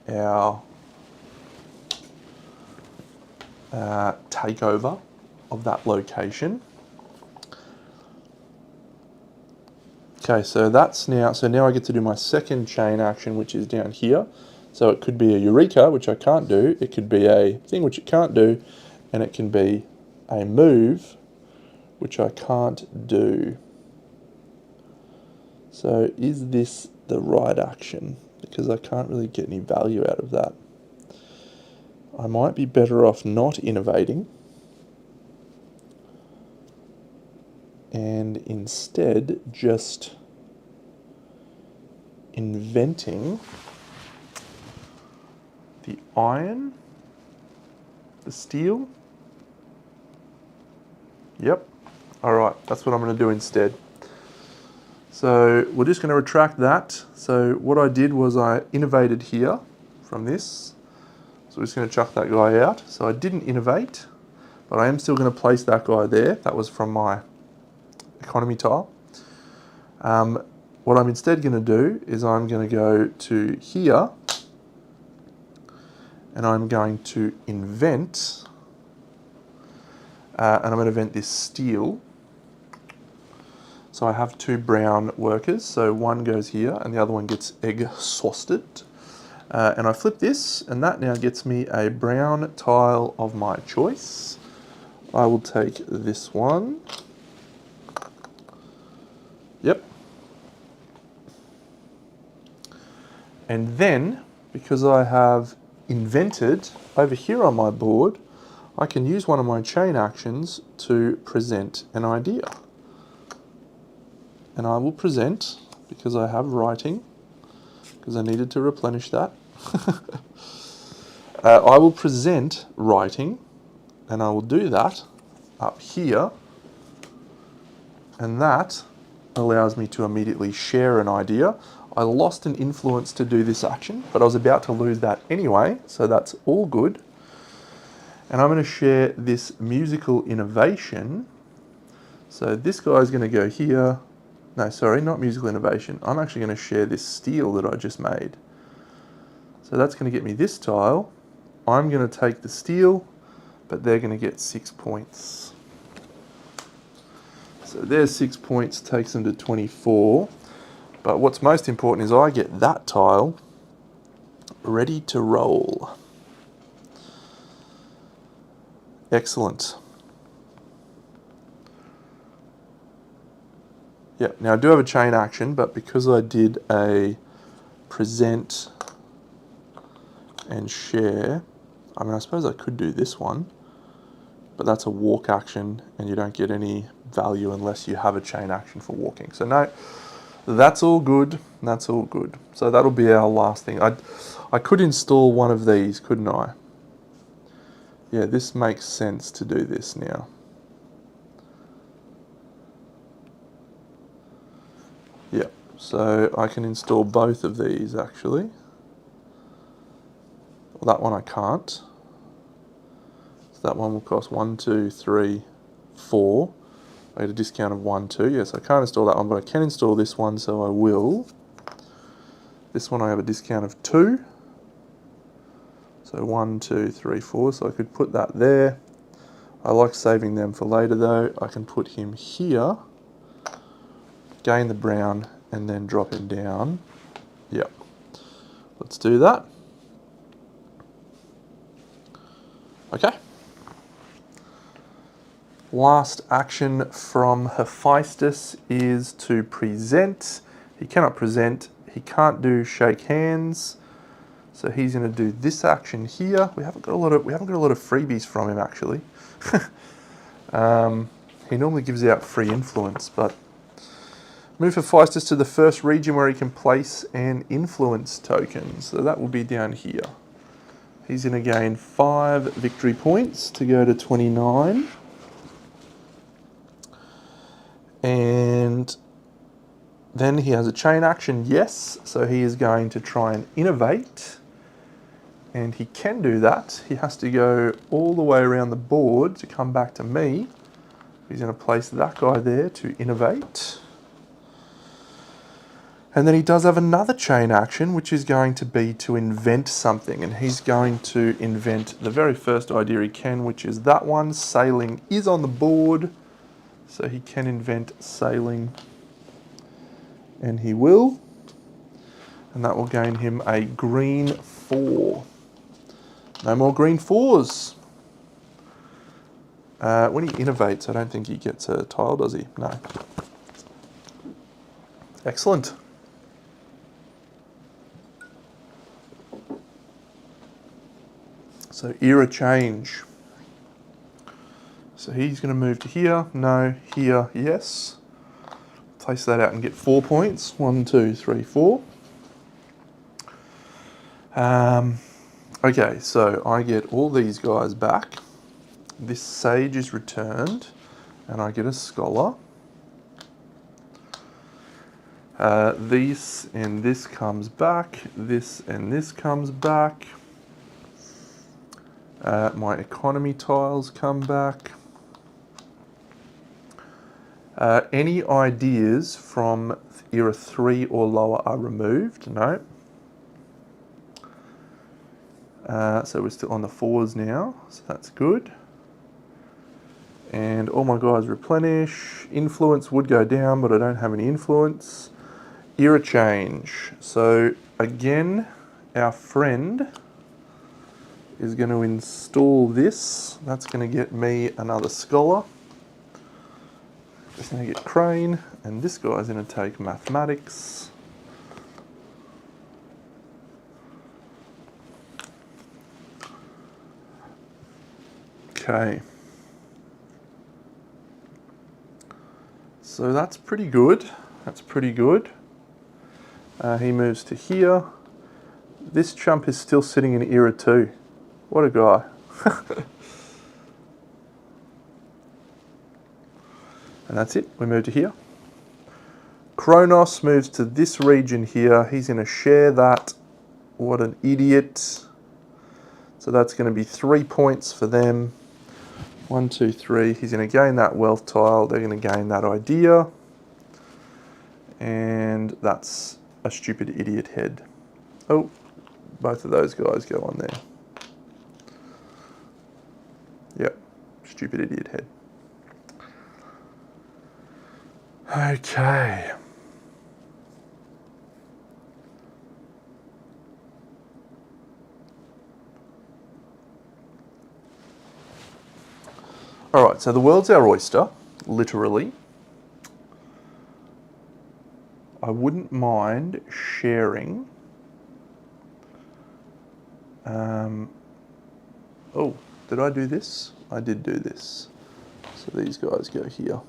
our takeover of that location. Okay, so that's now, so now I get to do my second chain action, which is down here. So it could be a Eureka, which I can't do. It could be a thing which it can't do, and it can be a move, which I can't do. So is this the right action? Because I can't really get any value out of that. I might be better off not innovating and instead just inventing the iron, the steel. Yep. All right, that's what I'm going to do instead. So we're just going to retract that. So what I did was I innovated here from this. So we're just going to chuck that guy out. So I didn't innovate, but I am still going to place that guy there. That was from my economy tile. What I'm instead going to do is I'm going to go to here and I'm going to invent, and I'm going to invent this steel. So I have two brown workers, so one goes here and the other one gets exhausted. And I flip this and that now gets me a brown tile of my choice. I will take this one. Yep. And then, because I have invented over here on my board, I can use one of my chain actions to present an idea. And I will present, because I have writing, because I needed to replenish that. I will present writing, and I will do that up here. And that allows me to immediately share an idea. I lost an influence to do this action, but I was about to lose that anyway, so that's all good. And I'm going to share this musical innovation. So this guy is going to go here. No, sorry, not musical innovation. I'm actually going to share this steel that I just made. So that's going to get me this tile. I'm going to take the steel, but they're going to get 6 points. So there's 6 points, takes them to 24. But what's most important is I get that tile ready to roll. Excellent. Yeah, now I do have a chain action, but because I did a present and share, I mean, I suppose I could do this one, but that's a walk action and you don't get any value unless you have a chain action for walking. So no, that's all good. That's all good. So that'll be our last thing. I could install one of these, couldn't I? Yeah, this makes sense to do this now. Yeah, so I can install both of these actually. Well, that one I can't. So that one will cost 1, 2, 3, 4. I get a discount of 1, 2. Yes, I can't install that one, but I can install this one, so I will. This one I have a discount of 2. So 1, 2, 3, 4. So I could put that there. I like saving them for later though. I can put him here, gain the brown, and then drop him down. Yep. Let's do that. Okay. Last action from Hephaestus is to present. He cannot present. He can't do shake hands. So he's going to do this action here. We haven't got a lot of freebies from him actually. He normally gives out free influence, but move Hephaestus to the first region where he can place an influence token. So that will be down here. He's going to gain 5 victory points to go to 29. And then he has a chain action, yes. So he is going to try and innovate. And he can do that. He has to go all the way around the board to come back to me. He's going to place that guy there to innovate. And then he does have another chain action, which is going to be to invent something. And he's going to invent the very first idea he can, which is that one. Sailing is on the board. So he can invent sailing. And he will. And that will gain him a green 4. No more green 4s. When he innovates, I don't think he gets a tile, does he? No. Excellent. So era change. So he's going to move to here. No. Here. Yes. Place that out and get 4 points. 1, 2, 3, 4. Okay, so I get all these guys back. This sage is returned, and I get a scholar. This and this comes back. This and this comes back. My economy tiles come back. Any ideas from era 3 or lower are removed. No. So we're still on the 4s now, so that's good. And all my guys replenish. Influence would go down, but I don't have any influence. Era change. So again, our friend is going to install this. That's going to get me another scholar. It's going to get crane, and this guy's going to take mathematics. Okay. So that's pretty good. That's pretty good. He moves to here. This chump is still sitting in era 2. What a guy. And that's it. We move to here. Kronos moves to this region here. He's going to share that. What an idiot. So that's going to be 3 points for them. 1, 2, 3. He's going to gain that wealth tile. They're going to gain that idea. And that's a stupid idiot head. Oh, both of those guys go on there. Yep, stupid idiot head. Okay. All right, so the world's our oyster, literally. I wouldn't mind sharing. Oh, did I do this? I did do this. So these guys go here.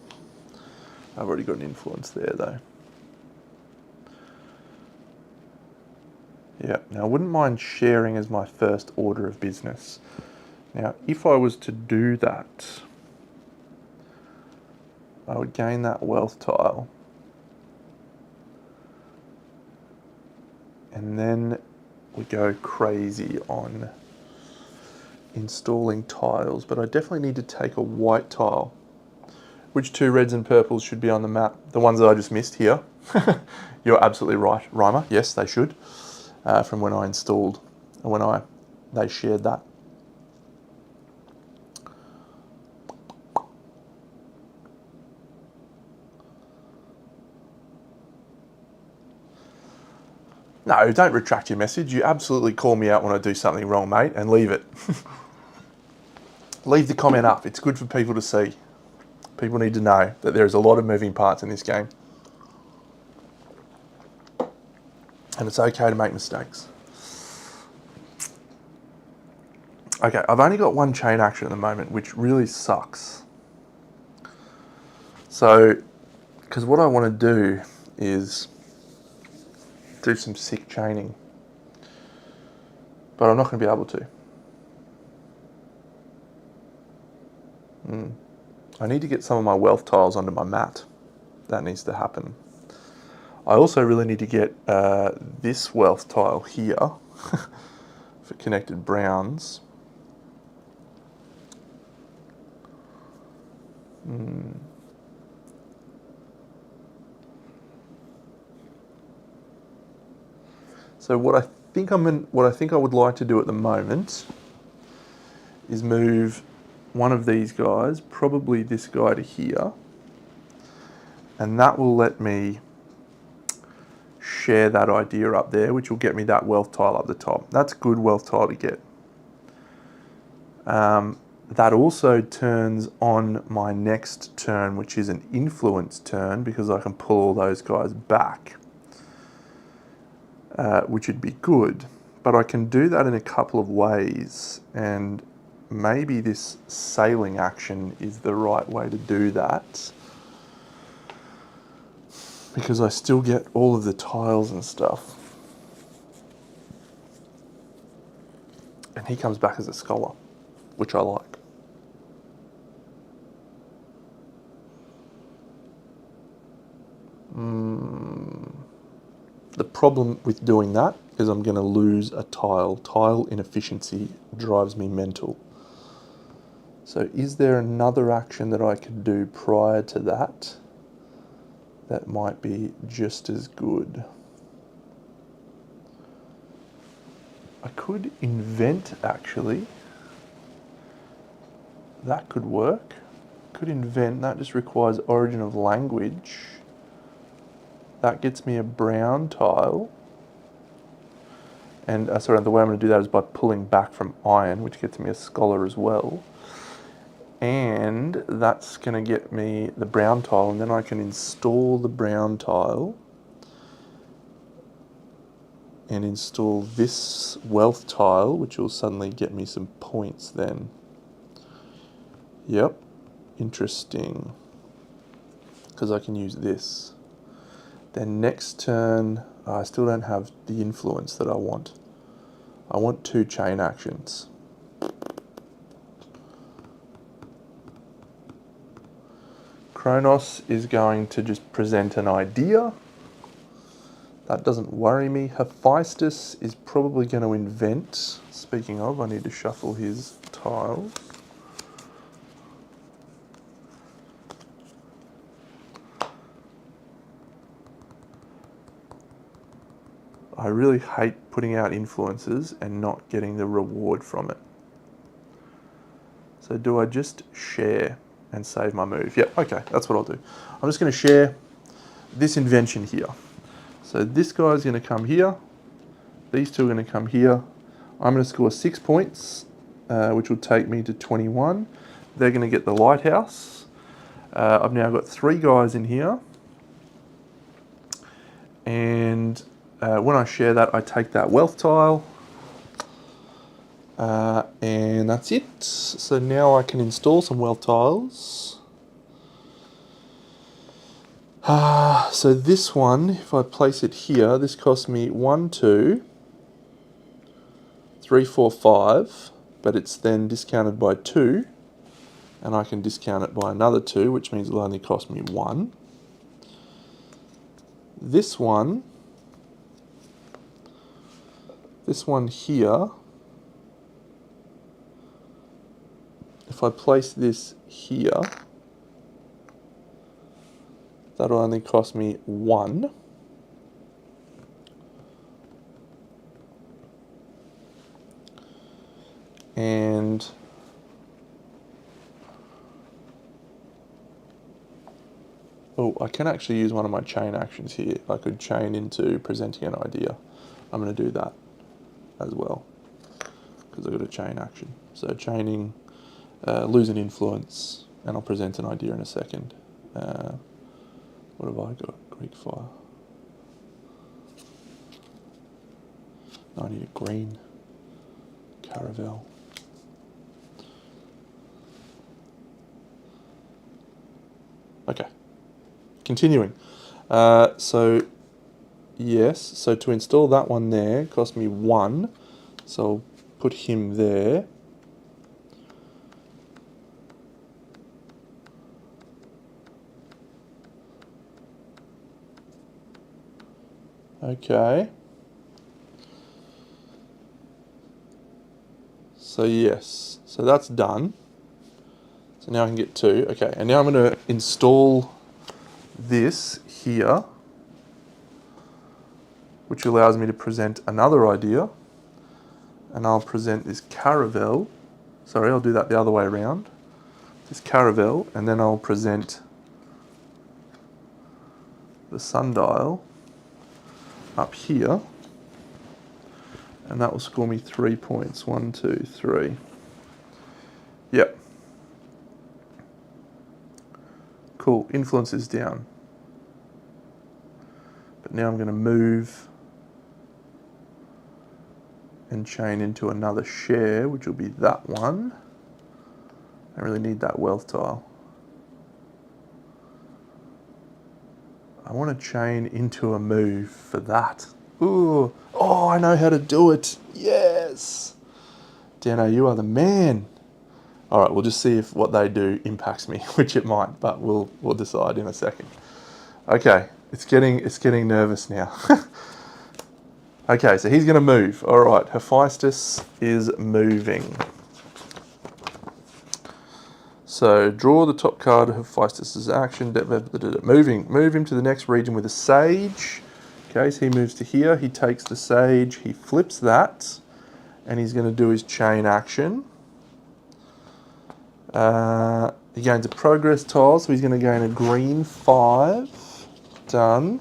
I've already got an influence there though. Yeah, now I wouldn't mind sharing as my first order of business. Now, if I was to do that, I would gain that wealth tile. And then we go crazy on installing tiles, but I definitely need to take a white tile. Which 2 reds and purples should be on the map? The ones that I just missed here. You're absolutely right, Rhymer. Yes, they should. From when I installed, they shared that. No, don't retract your message. You absolutely call me out when I do something wrong, mate, and leave it. Leave the comment up. It's good for people to see. People need to know that there's a lot of moving parts in this game. And it's okay to make mistakes. Okay, I've only got 1 chain action at the moment, which really sucks. So, because what I want to do is do some sick chaining. But I'm not going to be able to. I need to get some of my wealth tiles onto my mat. That needs to happen. I also really need to get this wealth tile here for connected browns. So what I think I would like to do at the moment is move one of these guys, probably this guy, to here, and that will let me share that idea up there, which will get me that wealth tile up the top. That's good wealth tile to get. That also turns on my next turn, which is an influence turn, because I can pull all those guys back, which would be good. But I can do that in a couple of ways, and maybe this sailing action is the right way to do that, because I still get all of the tiles and stuff. And he comes back as a scholar, which I like. The problem with doing that is I'm going to lose a tile. Tile inefficiency drives me mental. So is there another action that I could do prior to that that might be just as good? I could invent, actually. That could work. Could invent, that just requires origin of language. That gets me a brown tile. And sorry, the way I'm going to do that is by pulling back from iron, which gets me a scholar as well. And that's going to get me the brown tile, and then I can install the brown tile and install this wealth tile, which will suddenly get me some points then. Yep, interesting, because I can use this. Then next turn, I still don't have the influence that I want. I want 2 chain actions. Kronos is going to just present an idea. That doesn't worry me. Hephaestus is probably going to invent. Speaking of, I need to shuffle his tiles. I really hate putting out influences and not getting the reward from it. So do I just share and save my move? Yeah, okay, that's what I'll do. I'm just going to share this invention here. So this guy's going to come here. These two are going to come here. I'm going to score 6 points, which will take me to 21. They're going to get the lighthouse. I've now got 3 guys in here. And when I share that, I take that wealth tile. And that's it. So now I can install some wealth tiles. So this one, if I place it here, this costs me 1, 2, 3, 4, 5, but it's then discounted by 2, and I can discount it by another 2, which means it'll only cost me 1. This one here, if I place this here, that'll only cost me 1. And oh, I can actually use one of my chain actions here. I could chain into presenting an idea. I'm going to do that as well, because I've got a chain action. So chaining, lose an influence, and I'll present an idea in a second. What have I got? Greek fire. No, I need a green caravel. Okay, continuing. So yes, so to install that one there cost me 1, so I'll put him there. Okay. So yes, so that's done. So now I can get 2. Okay, and now I'm going to install this here. which allows me to present another idea. And I'll present this caravel. Sorry, I'll do that the other way around. This caravel, and then I'll present the sundial up here. And that will score me 3 points. 1, 2, 3. Yep. Cool. Influence is down. But now I'm going to move and chain into another share, which will be that one. I really need that wealth tile. I want to chain into a move for that. Ooh. Oh, I know how to do it. Yes. Dano, you are the man. All right, we'll just see if what they do impacts me, which it might, but we'll decide in a second. Okay, it's getting nervous now. Okay, so he's going to move. All right, Hephaestus is moving. So draw the top card of Hephaestus' action. Move him to the next region with a sage. Okay, so he moves to here. He takes the sage. He flips that, and he's going to do his chain action. He gains a progress tile, so he's going to gain a green 5. Done.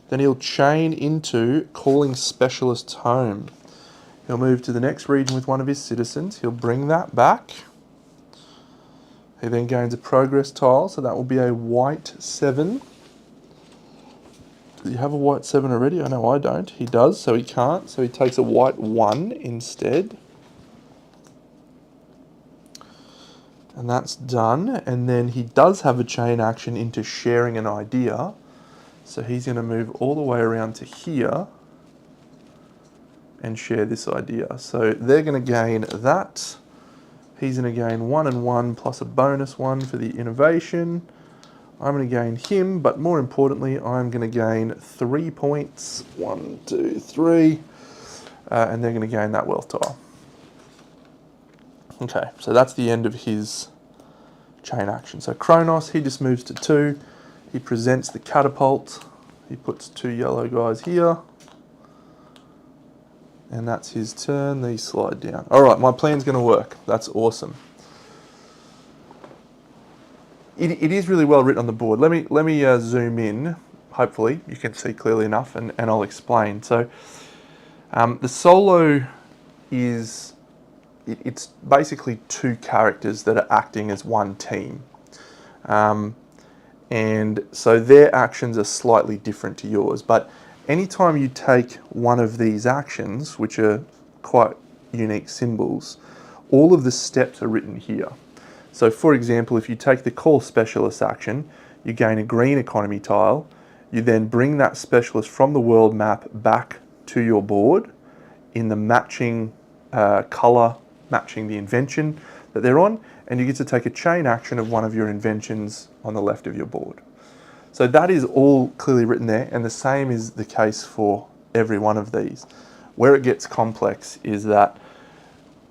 Then he'll chain into calling specialists home. He'll move to the next region with one of his citizens. He'll bring that back. He then gains a progress tile, so that will be a white 7. Does he have a white 7 already? I know I don't. He does, so he can't. So he takes a white 1 instead. And that's done. And then he does have a chain action into sharing an idea. So he's going to move all the way around to here and share this idea. So they're going to gain that. He's going to gain 1 and 1 plus a bonus 1 for the innovation. I'm going to gain him, but more importantly, I'm going to gain 3 points. 1, 2, 3. And they're going to gain that wealth tile. Okay, so that's the end of his chain action. So Kronos, he just moves to 2. He presents the catapult. He puts 2 yellow guys here. And that's his turn. These slide down. All right, my plan's going to work. That's awesome. It is really well written on the board. Let me zoom in. Hopefully you can see clearly enough, and I'll explain. So the solo is... It's basically 2 characters that are acting as one team. And so their actions are slightly different to yours. But anytime you take one of these actions, which are quite unique symbols, all of the steps are written here. So for example, if you take the call specialist action, you gain a green economy tile. You then bring that specialist from the world map back to your board in the matching color, matching the invention that they're on, and you get to take a chain action of one of your inventions on the left of your board. So that is all clearly written there, and the same is the case for every one of these. Where it gets complex is that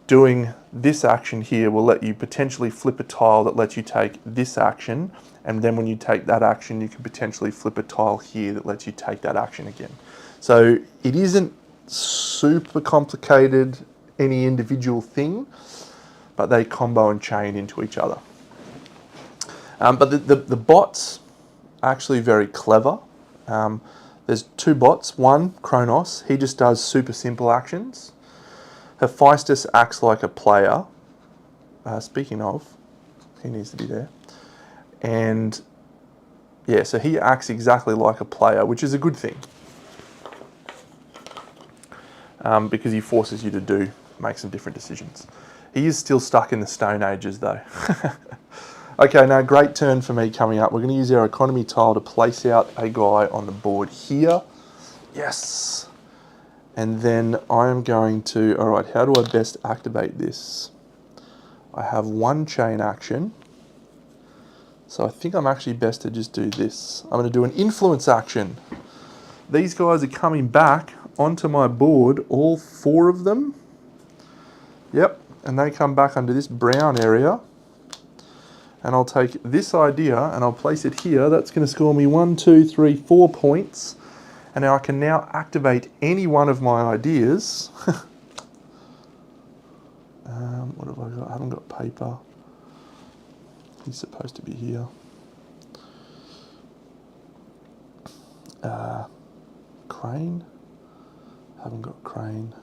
doing this action here will let you potentially flip a tile that lets you take this action, and then when you take that action, you can potentially flip a tile here that lets you take that action again. So it isn't super complicated, any individual thing, but they combo and chain into each other. But the bots are actually very clever. There's 2 bots. One, Kronos, he just does super simple actions. Hephaestus acts like a player. Speaking of, he needs to be there. And yeah, so he acts exactly like a player, which is a good thing. Because he forces you to make some different decisions. He is still stuck in the Stone Ages though. Okay, now great turn for me coming up. We're going to use our economy tile to place out a guy on the board here. Yes. And then I'm going to, all right, how do I best activate this? I have 1 chain action. So I think I'm actually best to just do this. I'm going to do an influence action. These guys are coming back onto my board, all 4 of them. Yep, and they come back under this brown area. And I'll take this idea and I'll place it here. That's going to score me 1, 2, 3, 4 points. And now I can now activate any one of my ideas. What have I got? I haven't got paper. He's supposed to be here. Crane? Haven't got crane.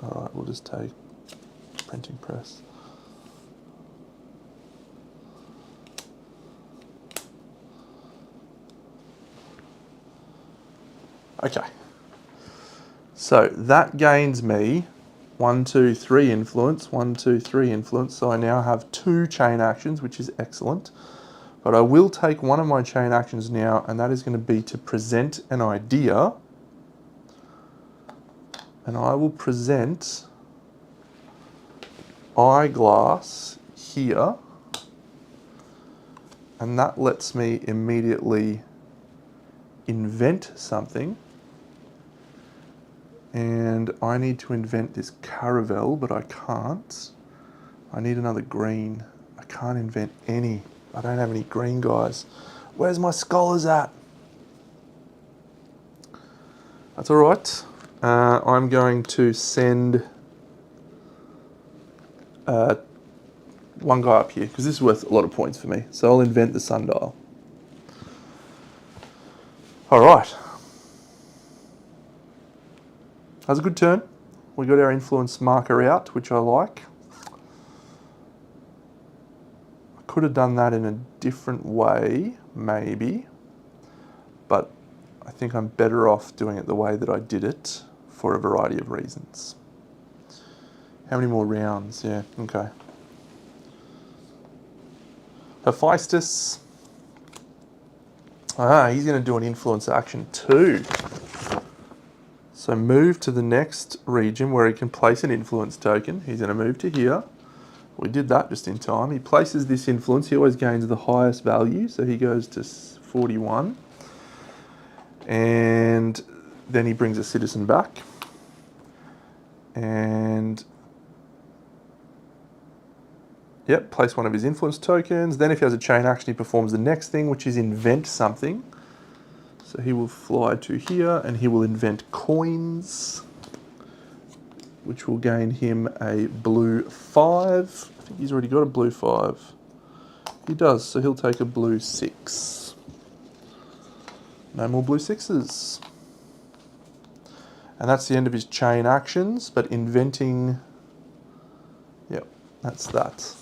Alright, we'll just take printing press. Okay. So that gains me 1, 2, 3 influence, 1, 2, 3 influence. So I now have 2 chain actions, which is excellent. But I will take one of my chain actions now, and that is going to be to present an idea. And I will present eyeglass here. And that lets me immediately invent something. And I need to invent this caravel, but I can't. I need another green. I can't invent any. I don't have any green guys. Where's my scholars at? That's all right. I'm going to send one guy up here, because this is worth a lot of points for me. So I'll invent the sundial. All right. That was a good turn. We got our influence marker out, which I like. I could have done that in a different way, maybe, but I think I'm better off doing it the way that I did it for a variety of reasons. How many more rounds? Yeah, okay. Hephaestus. He's going to do an influence action too. So move to the next region where he can place an influence token. He's going to move to here. We did that just in time. He places this influence. He always gains the highest value. So he goes to 41. And then he brings a citizen back. And yep, place one of his influence tokens. Then if he has a chain action, he performs the next thing, which is invent something. So he will fly to here and he will invent coins, which will gain him a blue 5. I think he's already got a blue 5. He does, so he'll take a blue 6. No more blue 6s. And that's the end of his chain actions, but inventing, yep, that's that.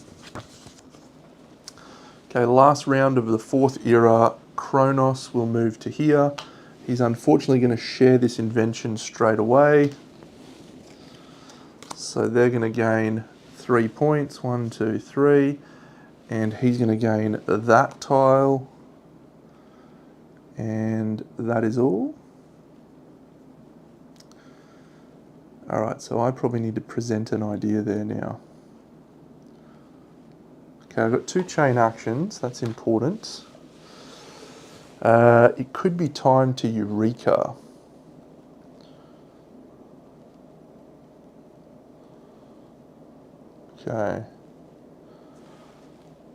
Okay, last round of the 4th era, Kronos will move to here. He's unfortunately going to share this invention straight away. So they're going to gain 3 points, 1, 2, 3. And he's going to gain that tile. And that is all. All right, so I probably need to present an idea there now. Okay, I've got 2 chain actions, that's important. It could be time to Eureka. Okay.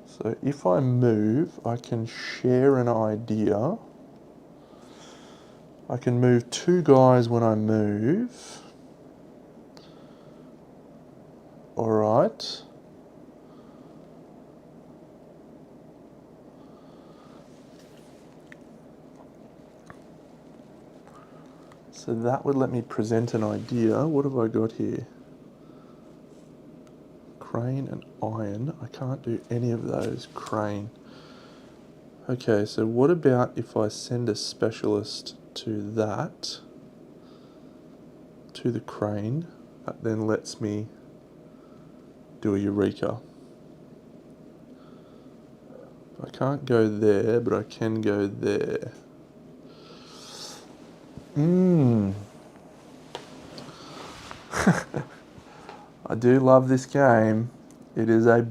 So if I move, I can share an idea. I can move 2 guys when I move. All right. So that would let me present an idea. What have I got here? Crane and iron. I can't do any of those. Crane. Okay, so what about if I send a specialist to that, to the crane, that then lets me do a Eureka. I can't go there, but I can go there. I do love this game. It is a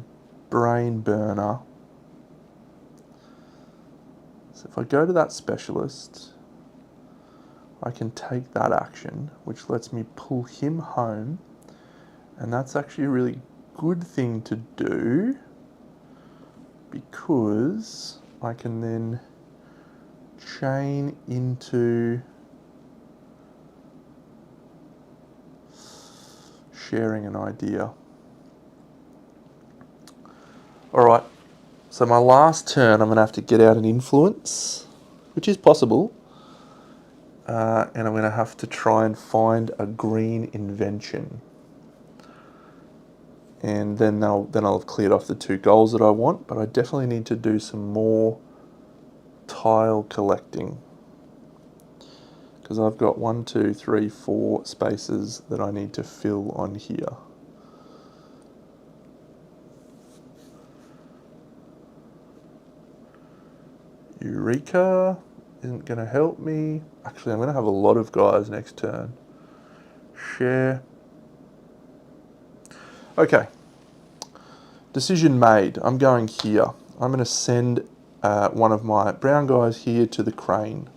brain burner. So if I go to that specialist, I can take that action, which lets me pull him home. And that's actually a really good thing to do, because I can then chain into sharing an idea. Alright, so my last turn I'm going to have to get out an influence, which is possible. And I'm going to have to try and find a green invention. And then I'll have cleared off the 2 goals that I want, but I definitely need to do some more tile collecting. Because I've got 1, 2, 3, 4 spaces that I need to fill on here. Eureka isn't going to help me. Actually, I'm going to have a lot of guys next turn. Share. Okay. Decision made. I'm going here. I'm going to send one of my brown guys here to the crane.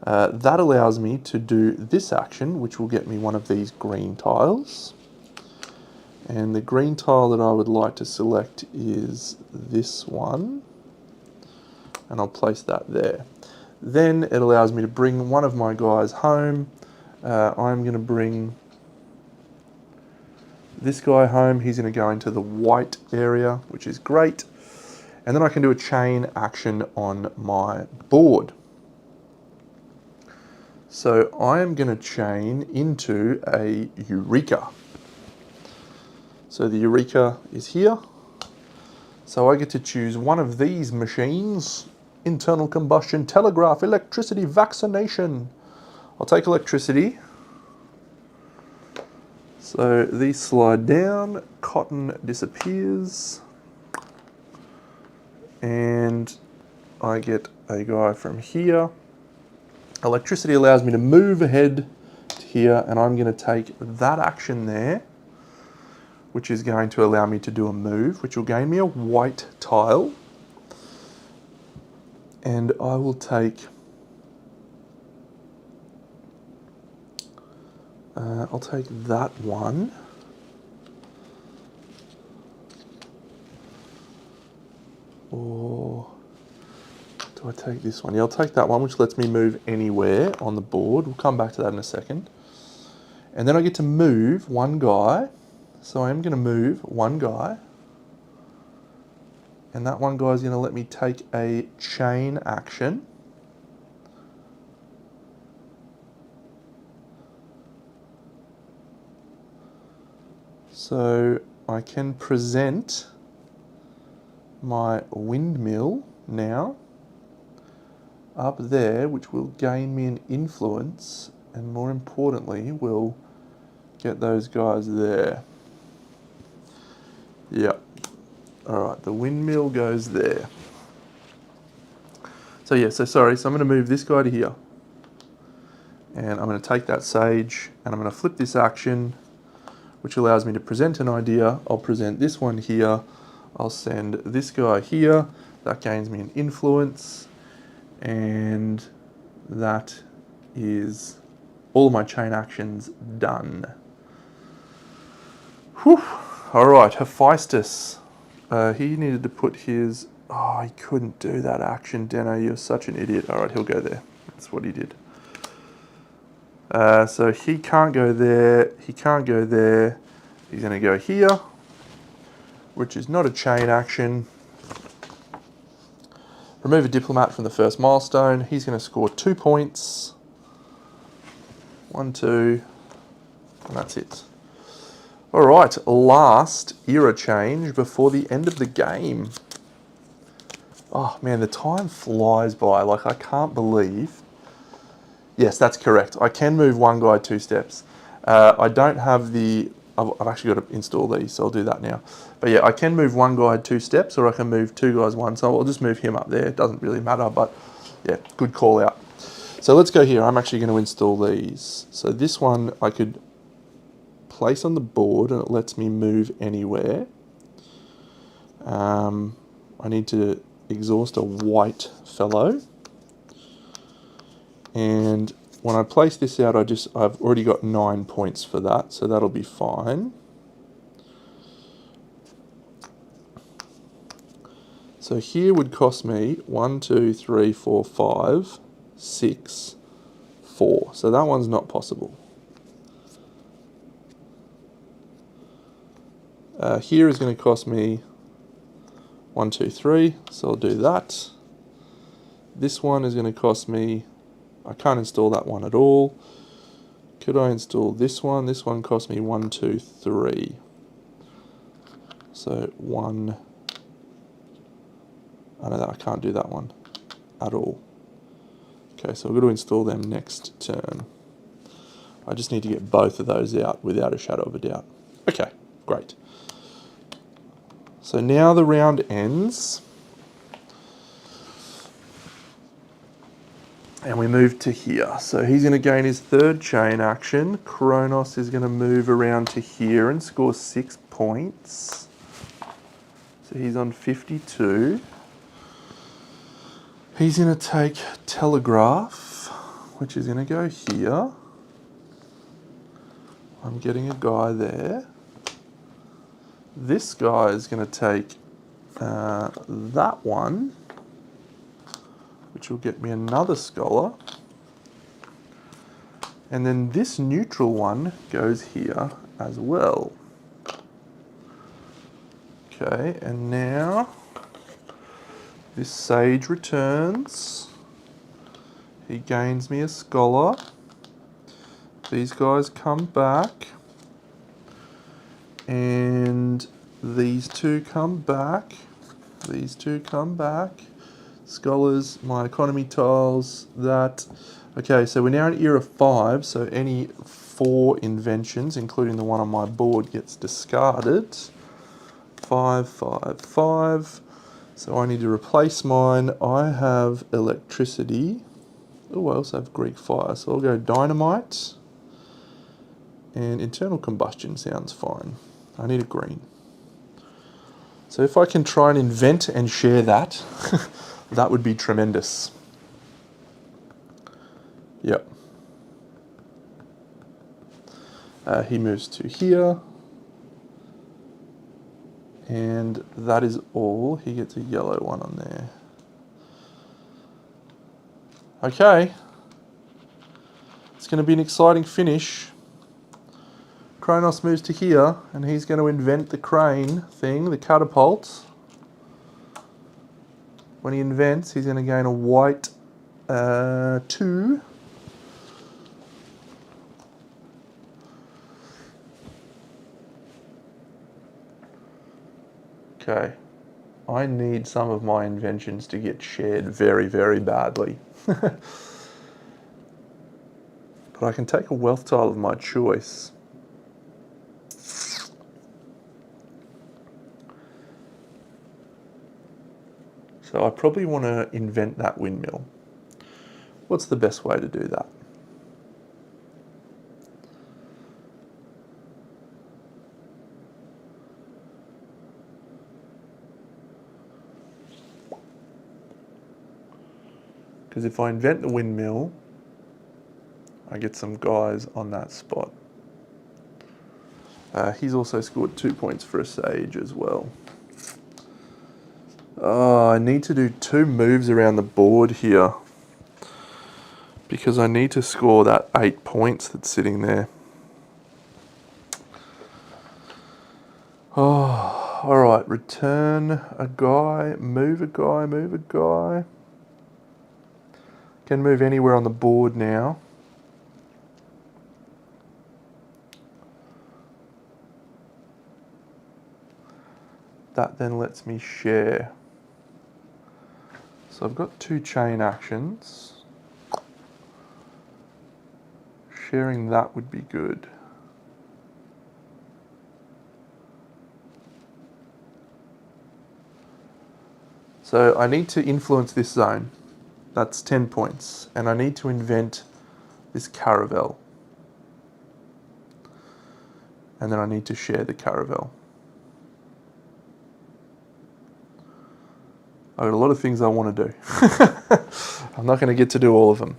That allows me to do this action, which will get me one of these green tiles. And the green tile that I would like to select is this one. And I'll place that there. Then it allows me to bring one of my guys home. I'm going to bring this guy home. He's going to go into the white area, which is great. And then I can do a chain action on my board. So I am going to chain into a Eureka. So the Eureka is here. So I get to choose one of these machines. Internal combustion, telegraph, electricity, vaccination. I'll take electricity. So these slide down, cotton disappears. And I get a guy from here. Electricity allows me to move ahead to here, and I'm going to take that action there, which is going to allow me to do a move, which will gain me a white tile. And I will take, I'll take that one. Or do I take this one? Yeah, I'll take that one, which lets me move anywhere on the board. We'll come back to that in a second. And then I get to move one guy. So I am going to move one guy. And that one guy is going to let me take a chain action. So I can present my windmill now up there, which will gain me an influence, and more importantly, will get those guys there. Yep. Alright, the windmill goes there. So yeah, so I'm going to move this guy to here. And I'm going to take that sage, and I'm going to flip this action, which allows me to present an idea. I'll present this one here. I'll send this guy here. That gains me an influence. And that is all of my chain actions done. Whew. Alright, Hephaestus. He needed to put his... Oh, he couldn't do that action, Deno. You're such an idiot. Alright, he'll go there. That's what he did. So he can't go there. He can't go there. He's going to go here, which is not a chain action. Remove a diplomat from the first milestone. He's going to score 2 points. 1, 2, and that's it. All right, last era change before the end of the game. Oh man, the time flies by. Like, I can't believe. Yes, that's correct. I can move one guy 2 steps. I don't have the... I've actually got to install these, so I'll do that now. But yeah, I can move one guy 2 steps, or I can move 2 guys 1. So I'll just move him up there. It doesn't really matter, but yeah, good call out. So let's go here. I'm actually going to install these. So this one I could place on the board, and it lets me move anywhere. I need to exhaust a white fellow. And when I place this out, I've already got 9 points for that, so that'll be fine. So here would cost me 1, 2, 3, 4, 5, 6, 4. So that one's not possible. Here is going to cost me 1, 2, 3, so I'll do that. This one is going to cost me, I can't install that one at all. Could I install this one? This one cost me 1, 2, 3. So 1, I know that I can't do that one at all. Okay, so we're going to install them next turn. I just need to get both of those out without a shadow of a doubt. Okay, great. So now the round ends. And we move to here. So he's going to gain his third chain action. Kronos is going to move around to here and score 6 points. So he's on 52. He's going to take Telegraph, which is going to go here. I'm getting a guy there. This guy is going to take that one, which will get me another scholar. And then this neutral one goes here as well. Okay, and now this sage returns. He gains me a scholar. These guys come back. And these two come back. These two come back. Scholars, my economy tiles, that. Okay, so we're now in era 5, so any 4 inventions, including the one on my board, gets discarded. 5, 5, 5. So I need to replace mine. I have electricity. Oh, I also have Greek fire, so I'll go dynamite. And internal combustion sounds fine. I need a green. So if I can try and invent and share that, that would be tremendous. Yep. He moves to here. And that is all. He gets a yellow one on there. Okay. It's going to be an exciting finish. Kronos moves to here, and he's going to invent the crane thing, the catapult. When he invents, he's going to gain a white 2. Okay. I need some of my inventions to get shared very, very badly. But I can take a wealth tile of my choice. So I probably want to invent that windmill. What's the best way to do that? Because if I invent the windmill, I get some guys on that spot. He's also scored 2 points for a sage as well. Oh, I need to do 2 moves around the board here, because I need to score that 8 points that's sitting there. Oh, all right, return a guy, move a guy, move a guy. Can move anywhere on the board now. That then lets me share. So I've got 2 chain actions. Sharing that would be good. So I need to influence this zone. That's 10 points. And I need to invent this caravel. And then I need to share the caravel. I've got a lot of things I want to do. I'm not going to get to do all of them.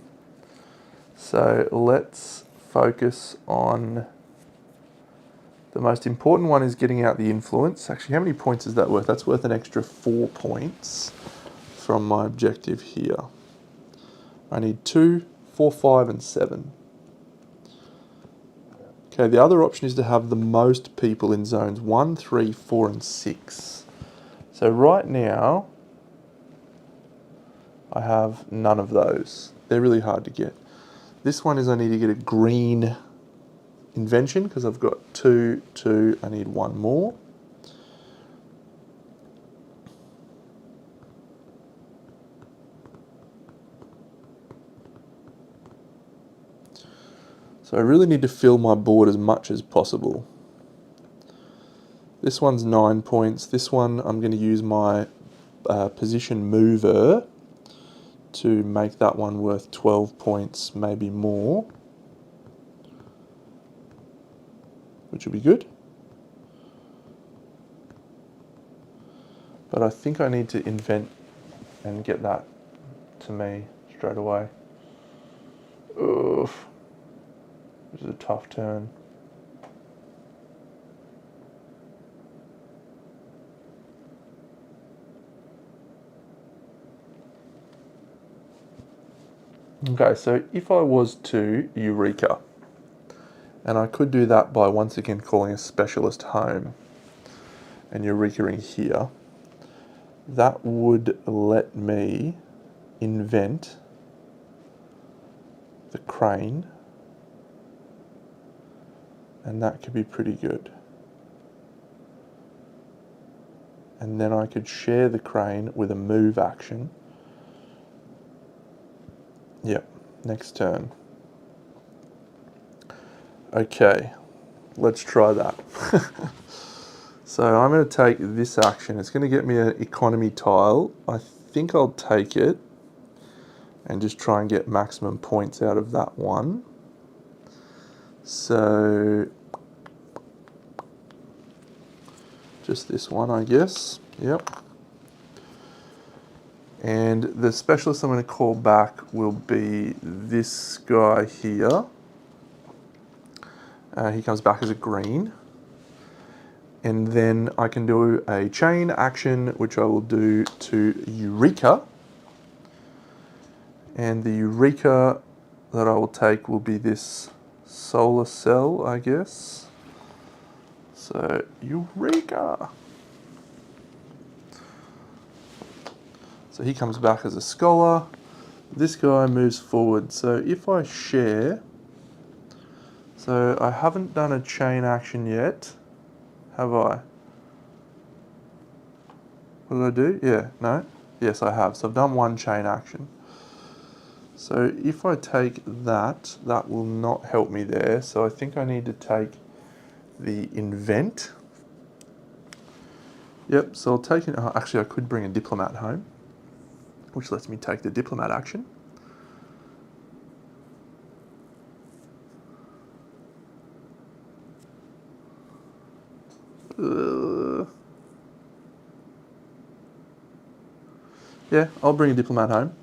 So let's focus on the most important one, is getting out the influence. Actually, how many points is that worth? That's worth an extra 4 points from my objective here. I need 2, 4, 5, and 7. Okay, the other option is to have the most people in zones 1, 3, 4, and 6. So right now, I have none of those. They're really hard to get. This one is I need to get a green invention because I've got 2, 2, I need 1 more. So I really need to fill my board as much as possible. This one's 9 points. This one I'm going to use my position mover to make that one worth 12 points, maybe more, which will be good. But I think I need to invent and get that to me straight away. Oof. This is a tough turn. Okay, so if I was to Eureka, and I could do that by once again calling a specialist home and Eureka-ing here, that would let me invent the crane, and that could be pretty good. And then I could share the crane with a move action. Yep, next turn. Okay, let's try that. So I'm going to take this action. It's going to get me an economy tile. I think I'll take it and just try and get maximum points out of that one. So just this one, I guess. Yep. And the specialist I'm going to call back will be this guy here. He comes back as a green. And then I can do a chain action, which I will do to Eureka. And the Eureka that I will take will be this solar cell, I guess. So, Eureka! So he comes back as a scholar. This guy moves forward. So if I share, so I haven't done a chain action yet, have I? What did I do? Yeah, no? Yes, I have. So I've done one chain action. So if I take that, that will not help me there. So I think I need to take the invent. Yep, so I'll take it. Oh, actually, I could bring a diplomat home, which lets me take the diplomat action. Yeah, I'll bring a diplomat home.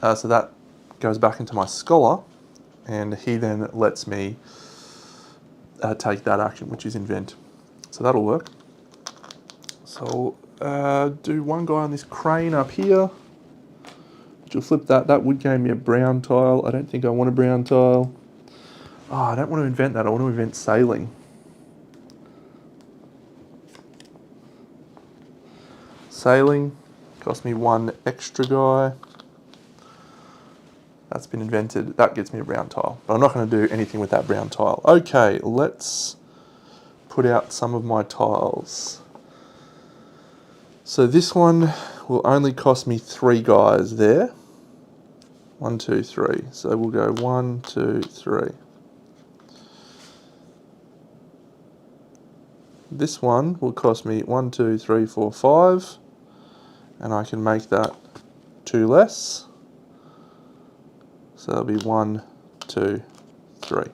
So that goes back into my scholar, and he then lets me take that action, which is invent. So that'll work. So do one guy on this crane up here, which will flip that. That would gain me a brown tile. I don't think I want a brown tile. Oh, I don't want to invent that. I want to invent sailing. Sailing cost me one extra guy. That's been invented. That gets me a brown tile. But I'm not going to do anything with that brown tile. Okay, let's put out some of my tiles. So this one will only cost me 3 guys there. 1, 2, 3. So we'll go 1, 2, 3. This one will cost me 1, 2, 3, 4, 5. And I can make that 2 less. So that'll be 1, 2, 3.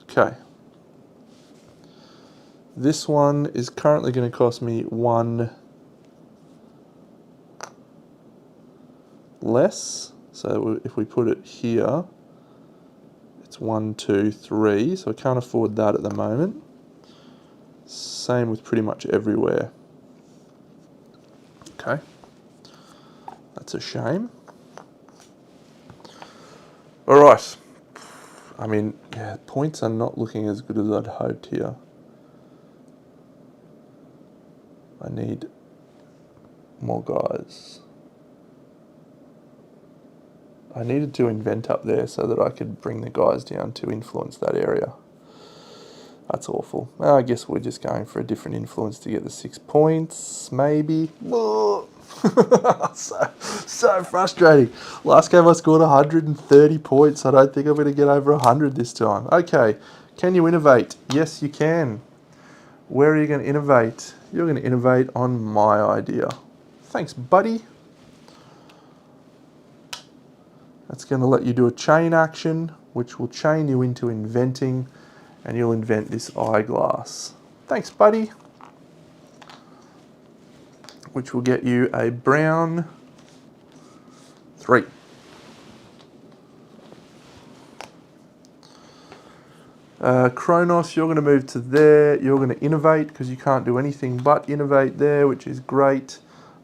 Okay. This one is currently going to cost me 1 less. So if we put it here, it's 1, 2, 3. So I can't afford that at the moment. Same with pretty much everywhere. Okay. That's a shame. All right. I mean, yeah, points are not looking as good as I'd hoped here. I need more guys. I needed to invent up there so that I could bring the guys down to influence that area. That's awful. I guess we're just going for a different influence to get the 6 points, maybe. so frustrating. Last game I scored 130 points. I don't think I'm going to get over 100 this time. Okay, can you innovate? Yes, you can. Where are you going to innovate? You're going to innovate on my idea. Thanks, buddy. That's going to let you do a chain action, which will chain you into inventing, and you'll invent this eyeglass. Thanks, buddy. Which will get you a brown 3. Kronos, you're going to move to there. You're going to innovate because you can't do anything but innovate there, which is great.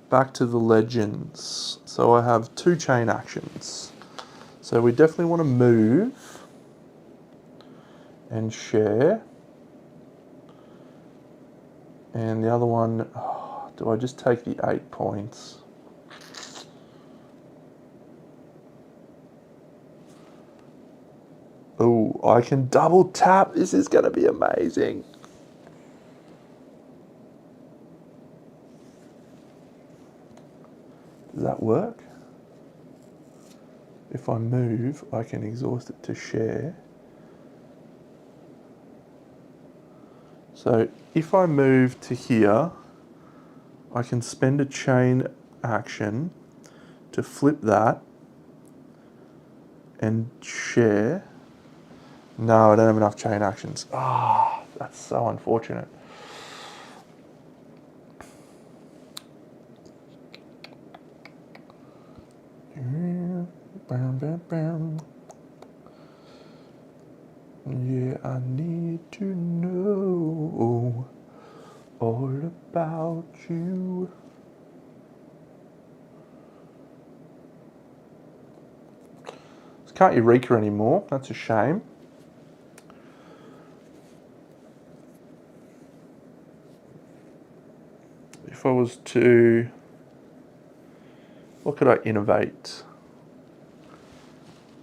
Back to the legends. So I have 2 chain actions. So we definitely want to move and share. And the other one, do I just take the 8 points? Oh, I can double tap. This is going to be amazing. Does that work? If I move, I can exhaust it to share. So if I move to here, I can spend a chain action to flip that and share. No, I don't have enough chain actions. Ah, that's so unfortunate. Yeah, I need to know all about you. Can't Eureka anymore. That's a shame. If I was to... What could I innovate?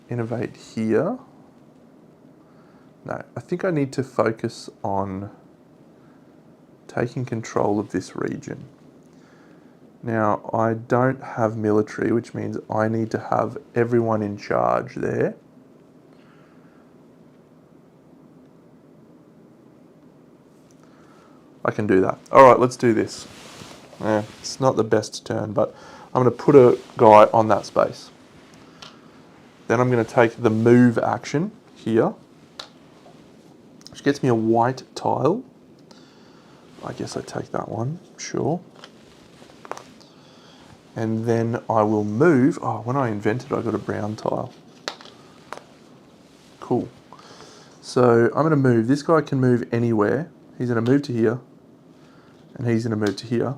Innovate here. No, I think I need to focus on taking control of this region. Now, I don't have military, which means I need to have everyone in charge there. I can do that. All right, let's do this. Yeah, it's not the best turn, but I'm going to put a guy on that space. Then I'm going to take the move action here, which gets me a white tile. I guess I take that one, sure. And then I will move. Oh, when I invented, I got a brown tile. Cool. So I'm going to move. This guy can move anywhere. He's going to move to here, and he's going to move to here.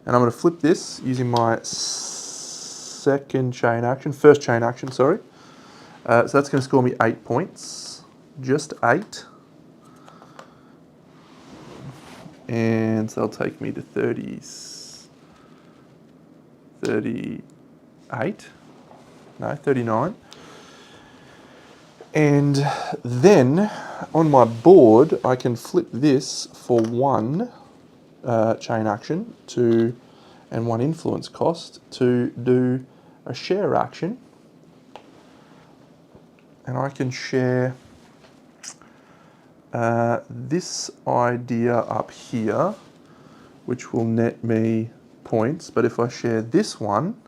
And I'm going to flip this using my first chain action, sorry. So that's going to score me 8 points. Just 8. And so that'll take me to 38. No, 39. And then on my board, I can flip this for 1 chain action and 1 influence cost to do a share action. And I can share this idea up here, which will net me points. But if I share this one,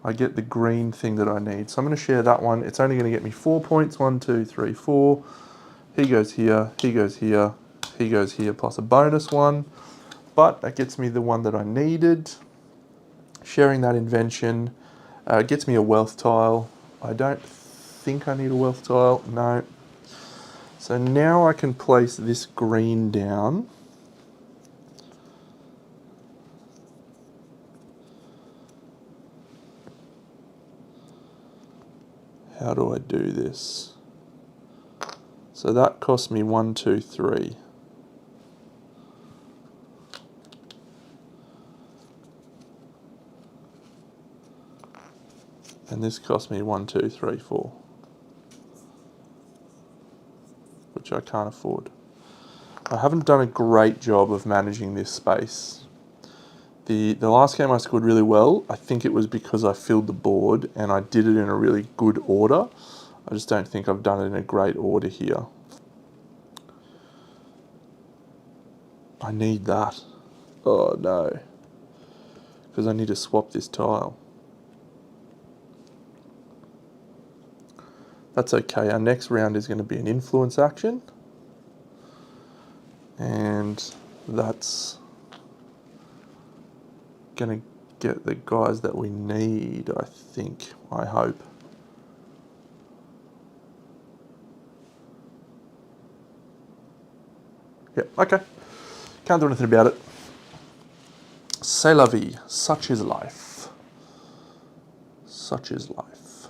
I get the green thing that I need. So I'm going to share that one. It's only going to get me 4 points. 1, 2, 3, 4. He goes here, he goes here, he goes here, plus a bonus one. But that gets me the one that I needed. Sharing that invention gets me a wealth tile. I don't think I need a wealth tile. No. So now I can place this green down. how do I do this? So that cost me 1, 2, 3. And this cost me 1, 2, 3, 4. Which I can't afford. I haven't done a great job of managing this space. The last game I scored really well. I think it was because I filled the board and I did it in a really good order. I just don't think I've done it in a great order here. I need that. Oh no. Because I need to swap this tile. That's okay. Our next round is going to be an influence action. And that's going to get the guys that we need, I think. I hope. Yeah, okay. Can't do anything about it. C'est la vie. Such is life. Such is life.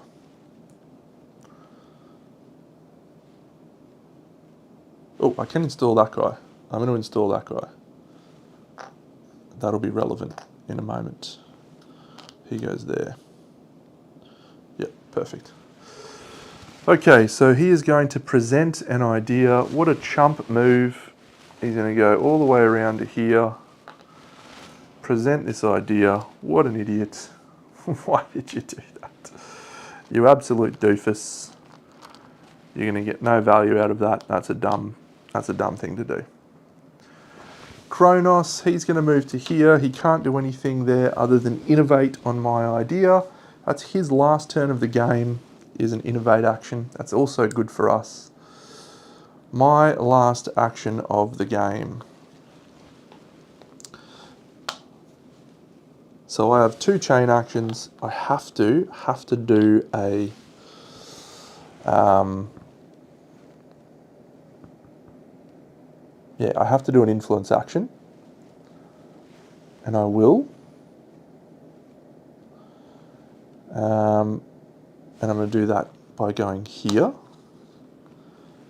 Oh, I can install that guy. I'm going to install that guy. That'll be relevant in a moment. He goes there. Yep, perfect. Okay, so he is going to present an idea. What a chump move. He's going to go all the way around to here. Present this idea. What an idiot. Why did you do that? You absolute doofus. You're going to get no value out of that. That's a dumb thing to do. Kronos, he's going to move to here. He can't do anything there other than innovate on my idea. That's his last turn of the game, is an innovate action. That's also good for us. My last action of the game. So I have 2 chain actions. I have to do a yeah, I have to do an influence action. And I will. And I'm going to do that by going here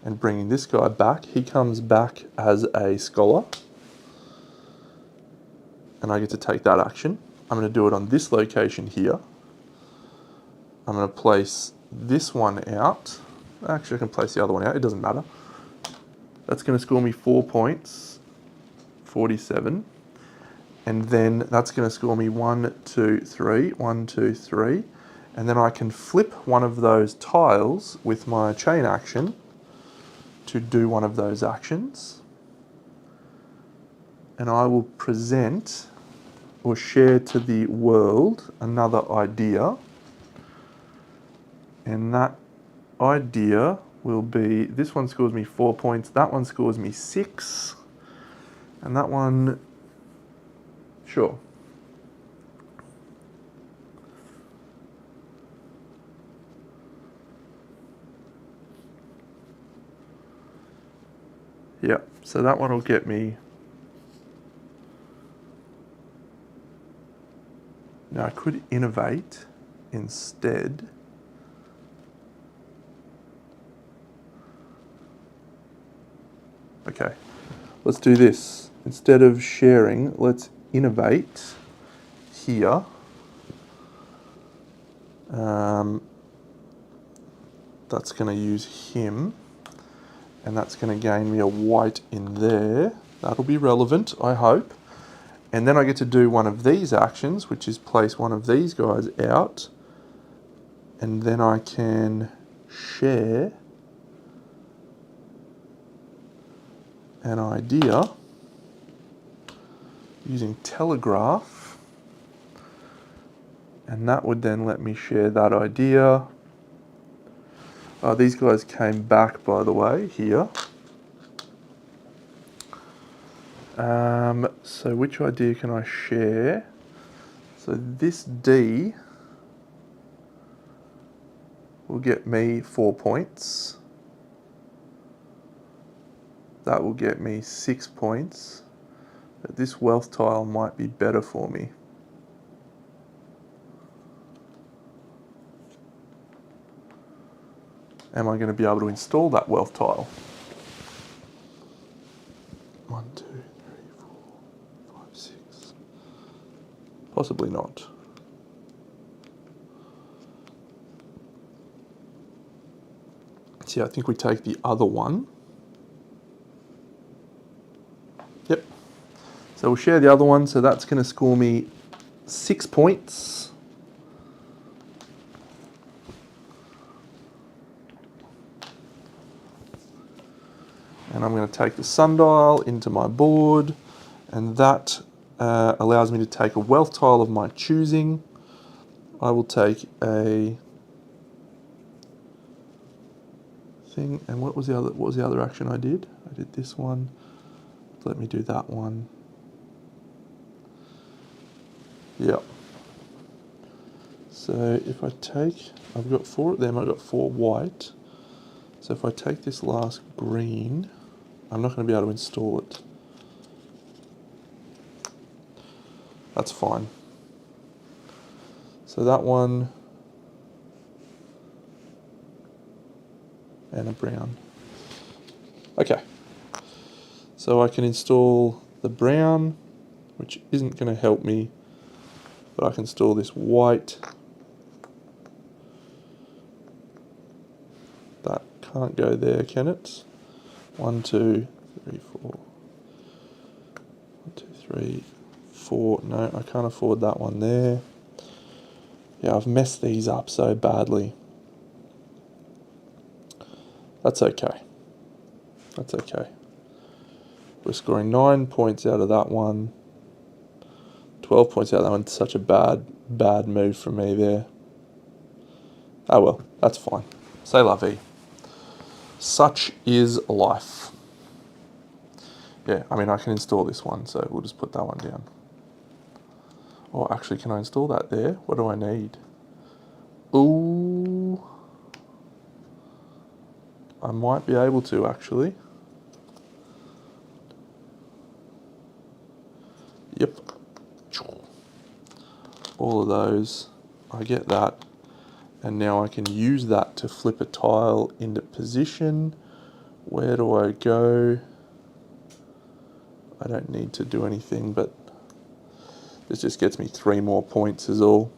and bringing this guy back. He comes back as a scholar. And I get to take that action. I'm going to do it on this location here. I'm going to place this one out. Actually, I can place the other one out. It doesn't matter. That's going to score me 4 points. 47. And then that's going to score me 1, 2, 3. 1, 2, 3. And then I can flip one of those tiles with my chain action to do one of those actions. And I will present or share to the world another idea. And that idea will be, this one scores me 4 points, that one scores me 6, and that one, sure. Yeah, so that one will get me. Now I could innovate instead. Okay, let's do this. Instead of sharing, let's innovate here. That's going to use him. And that's going to gain me a white in there. That'll be relevant, I hope. And then I get to do one of these actions, which is place one of these guys out. And then I can share an idea using telegraph. And that would then let me share that idea. These guys came back, by the way, here. So which idea can I share? So this D will get me 4 points. That will get me 6 points. But this wealth tile might be better for me. am I going to be able to install that wealth tile? 1, 2, 3, 4, 5, 6. Possibly not. See, I think we take the other one. Yep. So we'll share the other one. So that's going to score me 6 points. And I'm going to take the sundial into my board, and that allows me to take a wealth tile of my choosing. I will take a thing, and what was the other action I did? I did this one. Let me do that one. Yep. So if I take, I've got 4 of them, I've got 4 white. So if I take this last green, I'm not going to be able to install it. That's fine. So that one, and a brown. Okay. So I can install the brown, which isn't going to help me, but I can install this white. That can't go there, can it? 1, 2, 3, 4. 1, 2, 3, 4. No, I can't afford that one there. Yeah, I've messed these up so badly. That's okay. That's okay. We're scoring 9 points out of that one. 12 points out of that one. Such a bad move from me there. Oh well, that's fine. C'est la vie. Such is life. Yeah, I mean, I can install this one, so we'll just put that one down. Or actually, can I install that there? What do I need? Ooh. I might be able to, actually. Yep. All of those. I get that. And now I can use that to flip a tile into position. Where do I go? I don't need to do anything, but this just gets me 3 more points is all.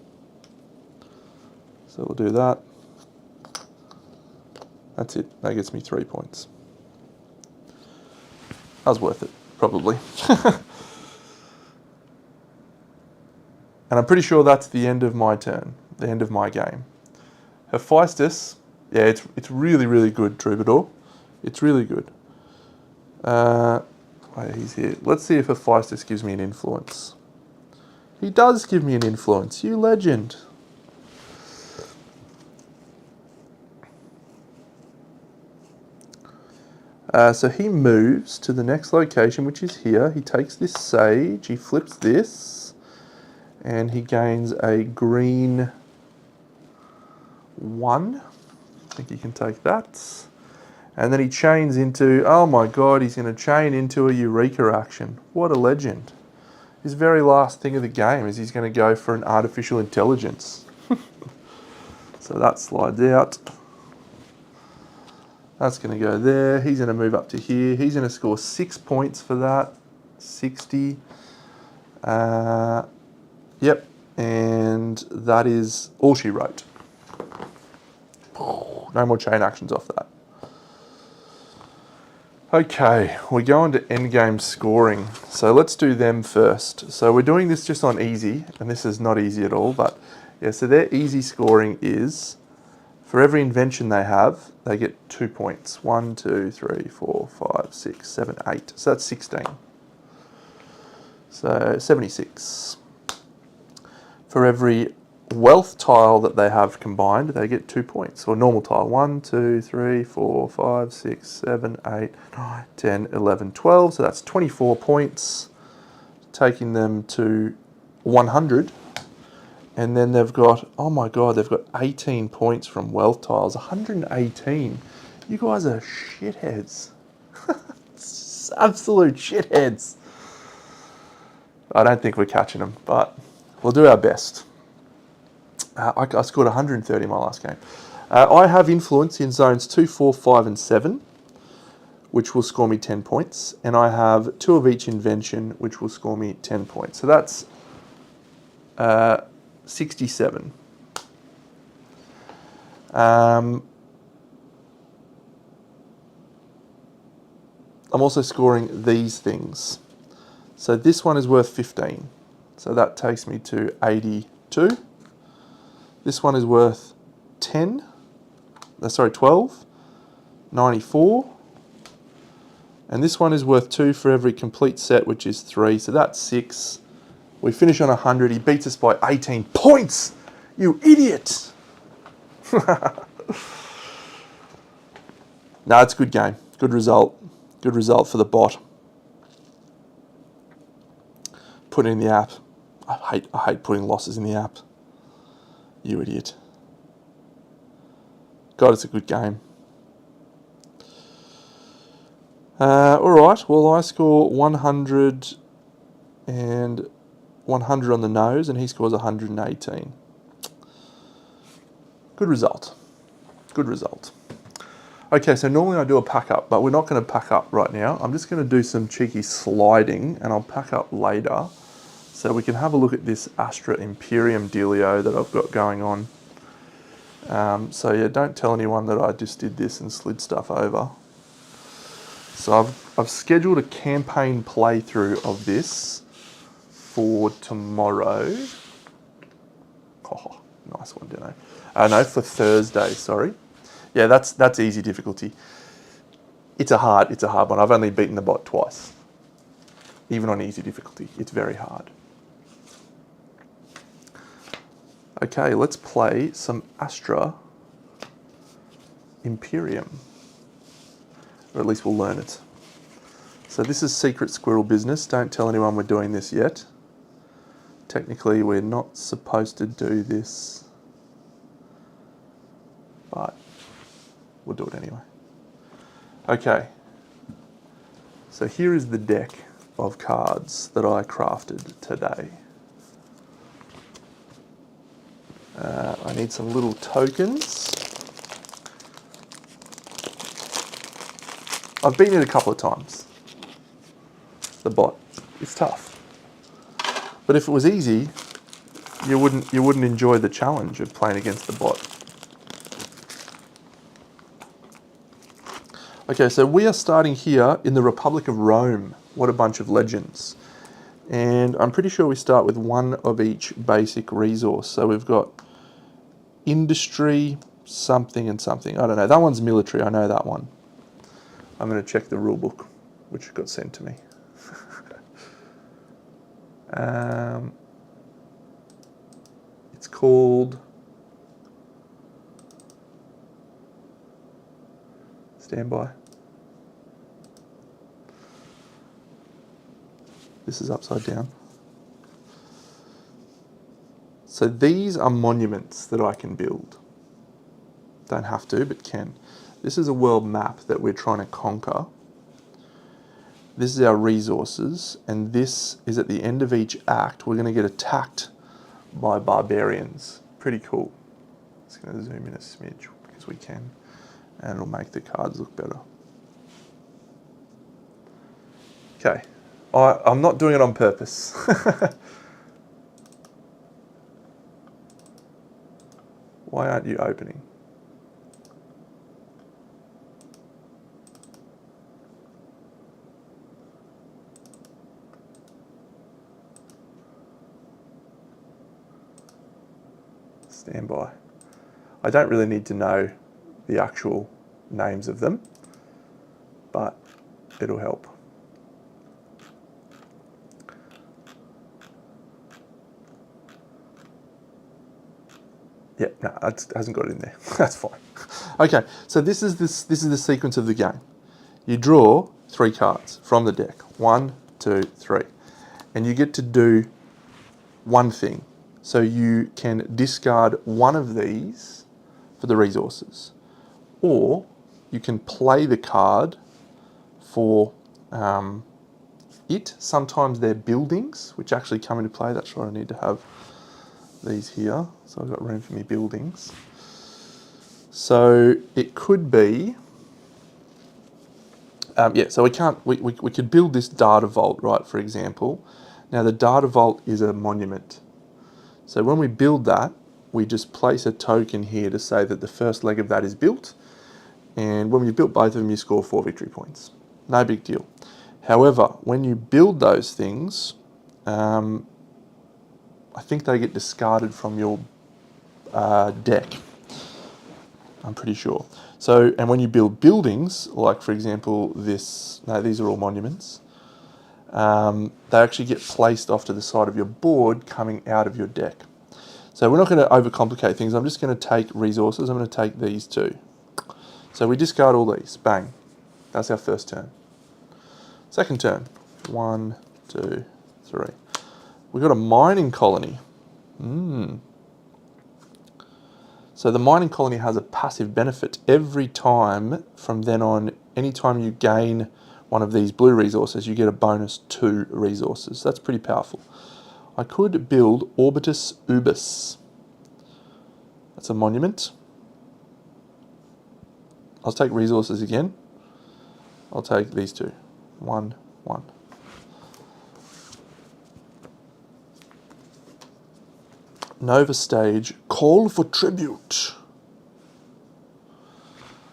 So we'll do that. That's it. That gets me 3 points. That was worth it, probably. And I'm pretty sure that's the end of my turn, the end of my game. Hephaestus, yeah, it's really, really good, Troubadour. It's really good. Wait, he's here. Let's see if Hephaestus gives me an influence. He does give me an influence, you legend. So he moves to the next location, which is here. He takes this sage, he flips this, and he gains a green 1. I think he can take that. And then he chains into, oh my god, he's going to chain into a Eureka action. What a legend. His very last thing of the game is he's going to go for an artificial intelligence. So that slides out. That's going to go there. He's going to move up to here. He's going to score 6 points for that. 60. Yep. And that is all she wrote. No more chain actions off that. Okay, we're going to endgame scoring. So let's do them first. So we're doing this just on easy, and this is not easy at all, but yeah, so their easy scoring is, for every invention they have, they get 2 points. 1, 2, 3, 4, 5, 6, 7, 8. So that's 16. So 76. For every wealth tile that they have combined, they get 2 points. Or normal tile. 1, 2, 3, 4, 5, 6, 7, 8, 9, 10, 11, 12. So that's 24 points, taking them to 100. And then they've got, oh my god, they've got 18 points from wealth tiles. 118. You guys are shitheads. Absolute shitheads. I don't think we're catching them, but we'll do our best. I scored 130 in my last game. I have influence in zones 2, 4, 5 and 7, which will score me 10 points. And I have 2 of each invention, which will score me 10 points. So that's 67. I'm also scoring these things. So this one is worth 15. So that takes me to 82. This one is worth 12, 94. And this one is worth 2 for every complete set, which is 3. So that's 6. We finish on 100. He beats us by 18 points. You idiot. No, it's a good game. Good result. Good result for the bot. Put it in the app. I hate putting losses in the app. You idiot. God, it's a good game. Alright, well I score 100 and 100 on the nose and he scores 118. Good result. Good result. Okay, so normally I do a pack up, but we're not going to pack up right now. I'm just going to do some cheeky sliding and I'll pack up later so we can have a look at this Astra Imperium dealio that I've got going on. So yeah, don't tell anyone that I just did this and slid stuff over. So I've scheduled a campaign playthrough of this for tomorrow. Oh, nice one, Deno. No, for Thursday, sorry. Yeah, that's easy difficulty. It's a hard one. I've only beaten the bot twice. Even on easy difficulty, it's very hard. Okay, let's play some Astra Imperium. Or at least we'll learn it. So this is secret squirrel business. Don't tell anyone we're doing this yet. Technically, we're not supposed to do this, but we'll do it anyway. Okay. So here is the deck of cards that I crafted today. I need some little tokens. I've beaten it a couple of times. The bot. It's tough. But if it was easy, you wouldn't enjoy the challenge of playing against the bot. Okay, so we are starting here in the Republic of Rome. What a bunch of legends. And I'm pretty sure we start with 1 of each basic resource. So we've got industry, something and something. I don't know. That one's military. I know that one. I'm going to check the rule book, which got sent to me. It's called Standby. This is upside down. So these are monuments that I can build. Don't have to, but can. This is a world map that we're trying to conquer. This is our resources, and this is at the end of each act. We're going to get attacked by barbarians. Pretty cool. Just going to zoom in a smidge because we can, and it'll make the cards look better. Okay, I'm not doing it on purpose. Why aren't you opening? Standby. I don't really need to know the actual names of them, but it'll help. Yeah, no, it hasn't got it in there. That's fine. Okay, so this is the sequence of the game. You draw 3 cards from the deck. 1, 2, 3. And you get to do one thing. So you can discard one of these for the resources. Or you can play the card for it. Sometimes they're buildings, which actually come into play. That's why I need to have these here. So I've got room for me buildings. So it could be, so we could build this data vault, right, for example. Now the data vault is a monument. So when we build that, we just place a token here to say that the first leg of that is built. And when we built both of them, you score 4 victory points. No big deal. However, when you build those things, I think they get discarded from your deck. I'm pretty sure. So, and when you build buildings, like for example these are all monuments, they actually get placed off to the side of your board coming out of your deck. So we're not going to overcomplicate things. I'm just going to take resources. I'm going to take these two. So we discard all these. Bang. That's our first turn. Second turn. 1, 2, 3. We've got a mining colony. So the mining colony has a passive benefit. Every time from then on, anytime you gain one of these blue resources, you get a bonus 2 resources. That's pretty powerful. I could build Orbitus Ubis. That's a monument. I'll take resources again. I'll take these two. 1, 1. Nova stage, call for tribute.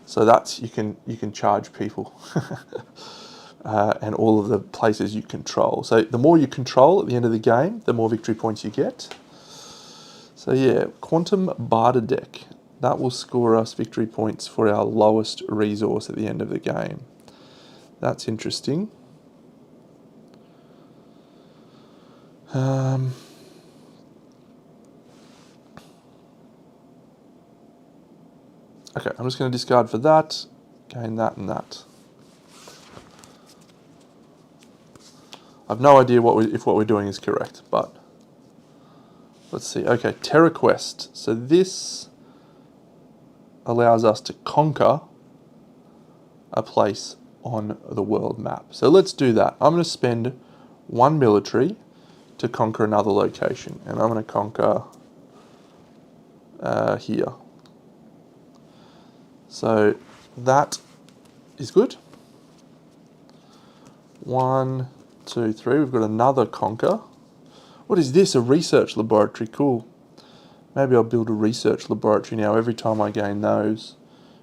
So that's, you can charge people and all of the places you control. So the more you control at the end of the game, the more victory points you get. So yeah, Quantum Barter deck. That will score us victory points for our lowest resource at the end of the game. That's interesting. Okay, I'm just going to discard for that, gain that and that. I've no idea if what we're doing is correct, but let's see. Okay, Terra Quest. So this allows us to conquer a place on the world map. So let's do that. I'm going to spend 1 military to conquer another location, and I'm going to conquer here. So that is good. 1, 2, 3. We've got another conquer. What is this? A research laboratory. Cool. Maybe I'll build a research laboratory now every time I gain those.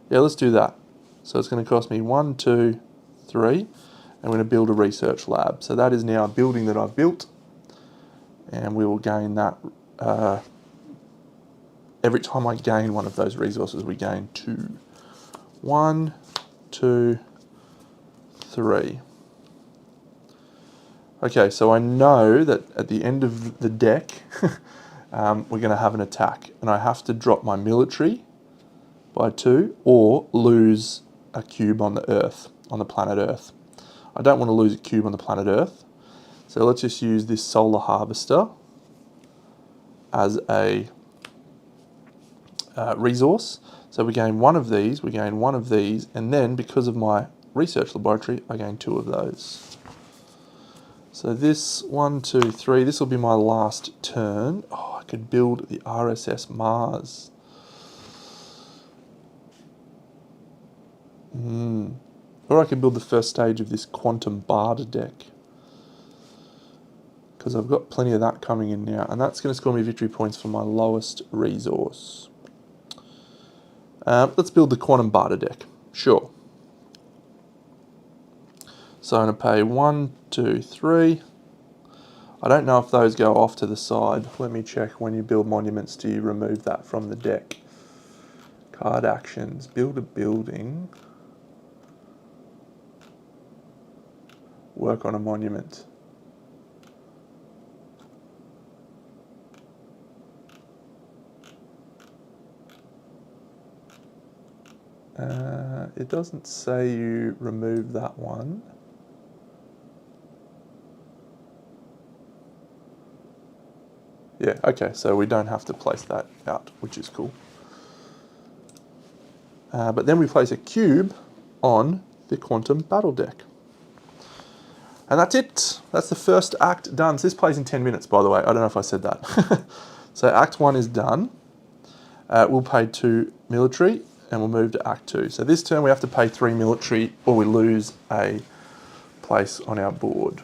Yeah, let's do that. So it's going to cost me 1, 2, 3. And I'm going to build a research lab. So that is now a building that I've built. And we will gain that. Every time I gain one of those resources, we gain 2. 1, 2, 3. Okay, so I know that at the end of the deck, we're going to have an attack. And I have to drop my military by 2 or lose a cube on the Earth, on the planet Earth. I don't want to lose a cube on the planet Earth. So let's just use this solar harvester as a resource. So we gain 1 of these, we gain 1 of these, and then because of my research laboratory, I gain 2 of those. So this 1, 2, 3, this will be my last turn. Oh, I could build the RSS Mars. Or I could build the first stage of this Quantum Barter deck, because I've got plenty of that coming in now, and that's going to score me victory points for my lowest resource. Let's build the Quantum Barter deck. Sure. So I'm going to pay 1, 2, 3. I don't know if those go off to the side. Let me check. When you build monuments, do you remove that from the deck? Card actions. Build a building. Work on a monument. It doesn't say you remove that one. Yeah, okay, so we don't have to place that out, which is cool. But then we place a cube on the Quantum Battle deck. And that's it. That's the first act done. So this plays in 10 minutes, by the way. I don't know if I said that. So Act 1 is done. We'll pay 2 military, and we'll move to Act 2. So this turn we have to pay 3 military or we lose a place on our board.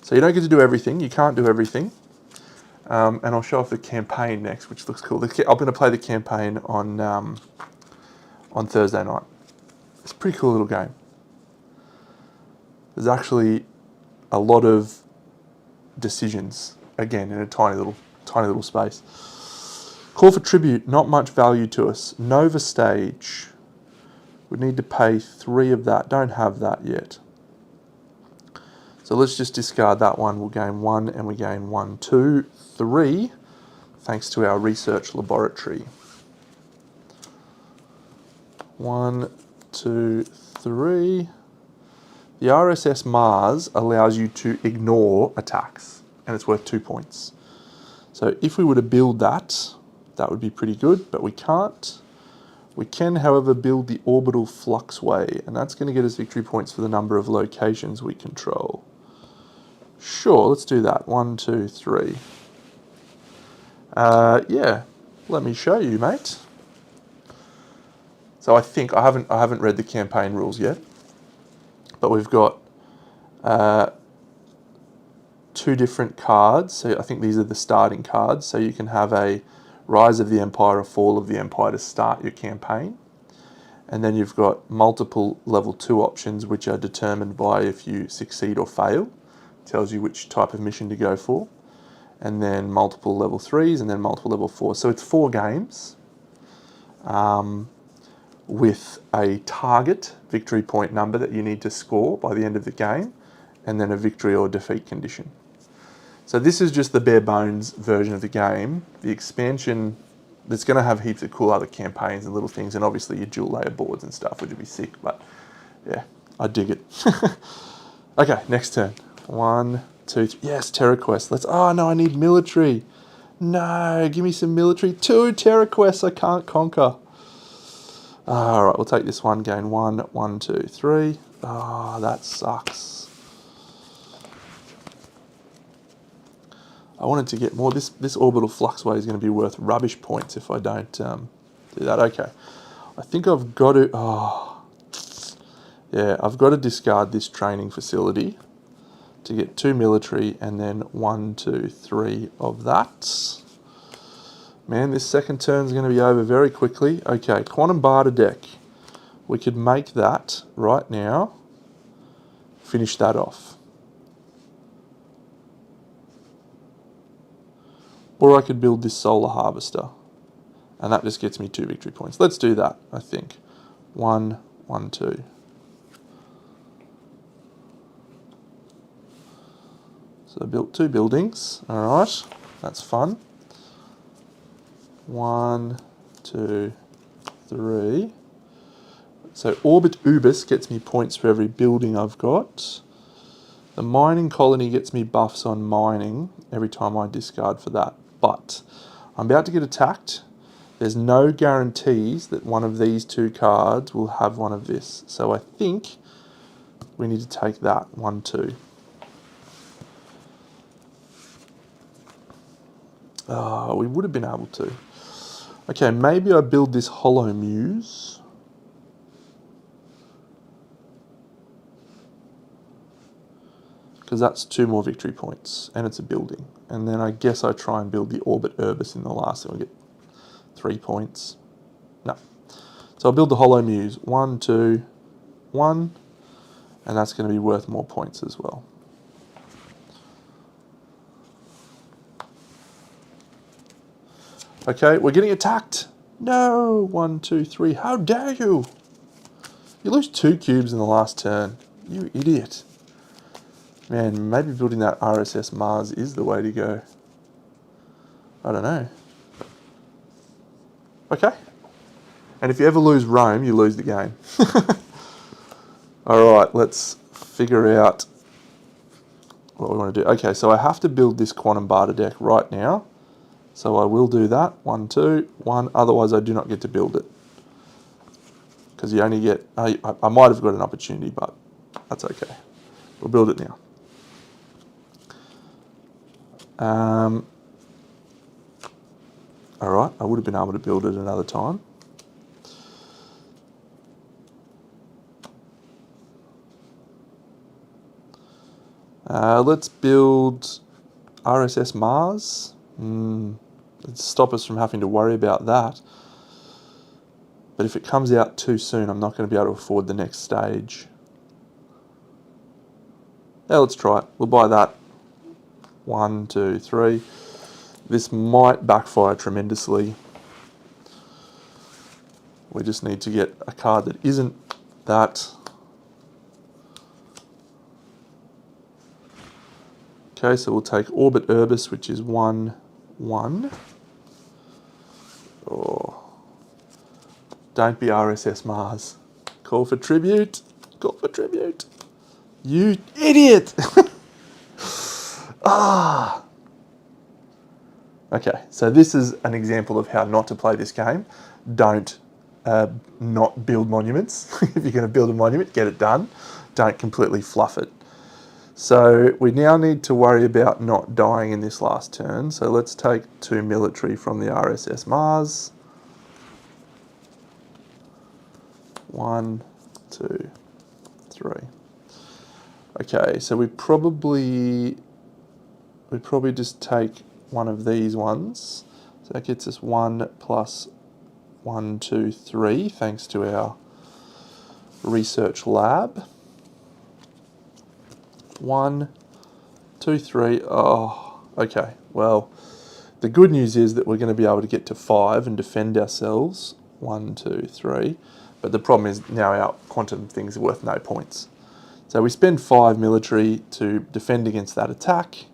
So you don't get to do everything, you can't do everything. And I'll show off the campaign next, which looks cool. I'm going to play the campaign on Thursday night. It's a pretty cool little game. There's actually a lot of decisions, again, in a tiny little space. Call for tribute, not much value to us. Nova stage. We need to pay 3 of that. Don't have that yet. So let's just discard that one. We'll gain 1 and we gain 1, 2, 3, thanks to our research laboratory. 1, 2, 3. The RSS Mars allows you to ignore attacks, and it's worth 2 points. So if we were to build that, that would be pretty good, but we can't. We can, however, build the orbital fluxway, and that's going to get us victory points for the number of locations we control. Sure, let's do that. 1, 2, 3. Yeah, let me show you, mate. So I think I haven't read the campaign rules yet, but we've got 2 different cards. So I think these are the starting cards. So you can have a Rise of the Empire or Fall of the Empire to start your campaign. And then you've got multiple level 2 options, which are determined by if you succeed or fail. Tells you which type of mission to go for. And then multiple level 3s and then multiple level 4s. So it's 4 games with a target victory point number that you need to score by the end of the game, and then a victory or defeat condition. So this is just the bare bones version of the game. The expansion, that's going to have heaps of cool other campaigns and little things, and obviously your dual layer boards and stuff, which would be sick, but yeah, I dig it. Okay, next turn. 1, 2, 3. Yes, Terra Quest. Oh no, I need military. No, give me some military. 2 Terra Quests I can't conquer. All right, we'll take this one. Gain 1, 1, 2, 3. Oh, that sucks. I wanted to get more. This orbital fluxway is going to be worth rubbish points if I don't do that. Okay, I think I've got to. Oh, yeah, I've got to discard this training facility to get 2 military and then 1, 2, 3 of that. Man, this second turn is going to be over very quickly. Okay, Quantum Barter deck. We could make that right now. Finish that off. Or I could build this Solar Harvester. And that just gets me 2 victory points. Let's do that, I think. 1, 1, 2. So I built 2 buildings. All right, that's fun. 1, 2, 3. So Orbit Ubis gets me points for every building I've got. The mining colony gets me buffs on mining every time I discard for that. But I'm about to get attacked. There's no guarantees that one of these 2 cards will have one of this. So I think we need to take that. 1, 2. We would have been able to. Okay, maybe I build this Hollow Muse. Because that's 2 more victory points, and it's a building. And then I guess I try and build the Orbit Urbis in the last, and we get 3 points. No. So I'll build the Hollow Muse. 1, 2, 1. And that's going to be worth more points as well. Okay, we're getting attacked. No, 1, 2, 3. How dare you? You lose 2 cubes in the last turn. You idiot. Man, maybe building that RSS Mars is the way to go. I don't know. Okay. And if you ever lose Rome, you lose the game. All right, let's figure out what we want to do. Okay, so I have to build this Quantum Barter deck right now. So I will do that. 1, 2, 1. Otherwise, I do not get to build it. Because you only get... I might have got an opportunity, but that's okay. We'll build it now. Alright, I would have been able to build it another time. Let's build RSS Mars. Let's stop us from having to worry about that. But if it comes out too soon, I'm not going to be able to afford the next stage. Yeah, let's try it. We'll buy that. 1, 2, 3. This might backfire tremendously. We just need to get a card that isn't that. Okay, so we'll take Orbit Urbis, which is 1, 1. Oh. Don't be RSS Mars. Call for tribute. Call for tribute. You idiot! Ah. Okay, so this is an example of how not to play this game. Don't not build monuments. If you're going to build a monument, get it done. Don't completely fluff it. So we now need to worry about not dying in this last turn. So let's take 2 military from the RSS Mars. 1, 2, 3. Okay, so we probably just take one of these ones. So that gets us 1 plus 1, 2, 3, thanks to our research lab. 1, 2, 3. Oh, okay. Well, the good news is that we're going to be able to get to 5 and defend ourselves. 1, 2, 3. But the problem is now our quantum things are worth no points. So we spend 5 military to defend against that attack.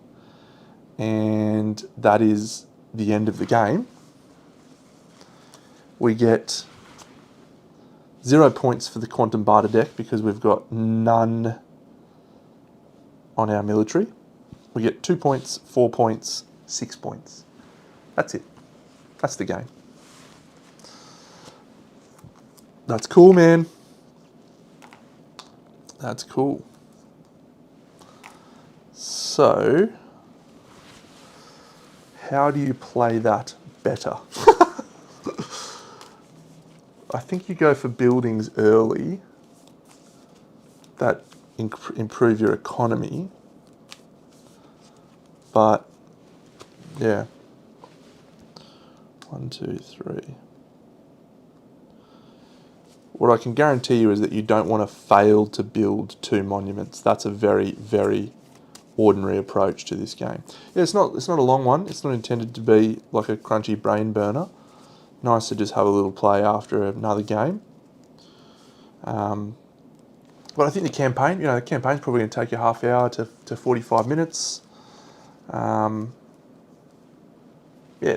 And that is the end of the game. We get 0 points for the quantum barter deck because we've got none on our military. We get 2 points, 4 points, 6 points. That's it. That's the game. That's cool, man. That's cool. So, how do you play that better? I think you go for buildings early that improve your economy. But, yeah. 1, 2, 3. What I can guarantee you is that you don't want to fail to build 2 monuments. That's a very, very ordinary approach to this game. Yeah, it's not a long one. It's not intended to be like a crunchy brain burner. Nice to just have a little play after another game. But I think the campaign, the campaign's probably going to take you half hour to 45 minutes. Yeah,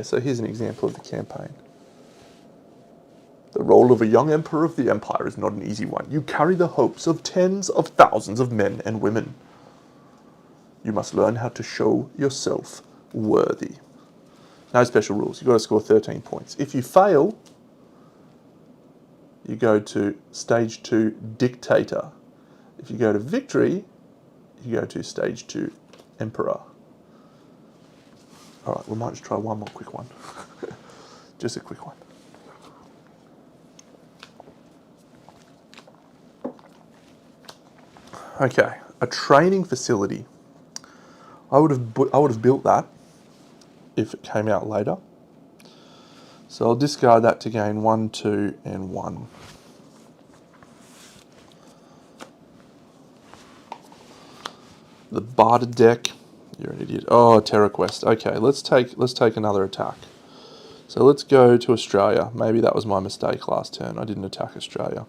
so here's an example of the campaign. The role of a young emperor of the empire is not an easy one. You carry the hopes of tens of thousands of men and women. You must learn how to show yourself worthy. No special rules. You've got to score 13 points. If you fail, you go to stage 2, dictator. If you go to victory, you go to stage 2, emperor. All right, we might just try one more quick one. Just a quick one. Okay, a training facility. I would have built that if it came out later. So I'll discard that to gain 1, 2, and 1. The barter deck. You're an idiot. Oh, Terra Quest. Okay, let's take another attack. So let's go to Australia. Maybe that was my mistake last turn. I didn't attack Australia.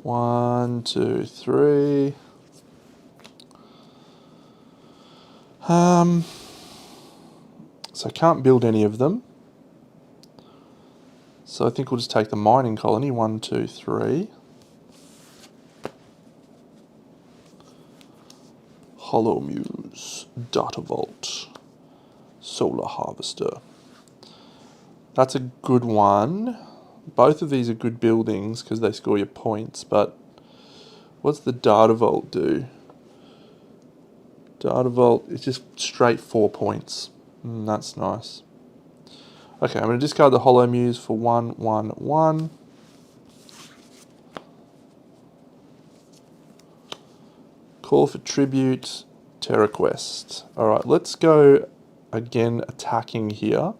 1, 2, 3. So I can't build any of them. So I think we'll just take the mining colony. 1, 2, 3. Hollow Muse, Data Vault, Solar Harvester. That's a good one. Both of these are good buildings because they score you points, but what's the Data Vault do? Data Vault is just straight 4 points. That's nice. Okay, I'm going to discard the Hollow Muse for 1, 1, 1. Call for Tribute, Terra Quest. Alright, let's go again attacking here.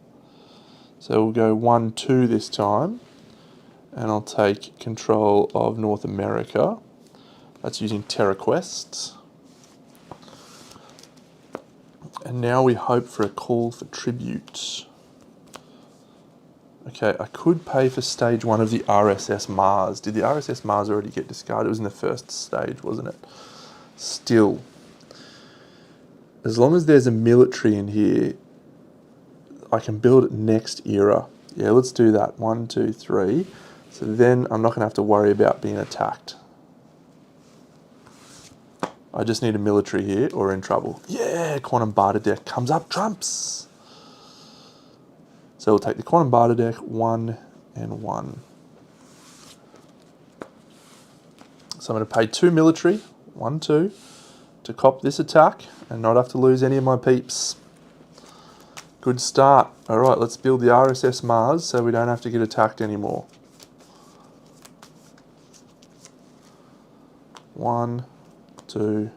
So we'll go 1, 2 this time. And I'll take control of North America. That's using Terra Quest. And now we hope for a call for Tribute. Okay, I could pay for stage 1 of the RSS Mars. Did the RSS Mars already get discarded? It was in the first stage, wasn't it? Still, as long as there's a military in here, I can build it next era. Yeah, let's do that. 1, 2, 3. So then I'm not going to have to worry about being attacked. I just need a military here or we're in trouble. Yeah, Quantum Barter deck comes up trumps. So we'll take the Quantum Barter deck, 1 and 1. So I'm going to pay 2 military, 1, 2, to cop this attack and not have to lose any of my peeps. Good start. Alright, let's build the RSS Mars so we don't have to get attacked anymore. 1, 2.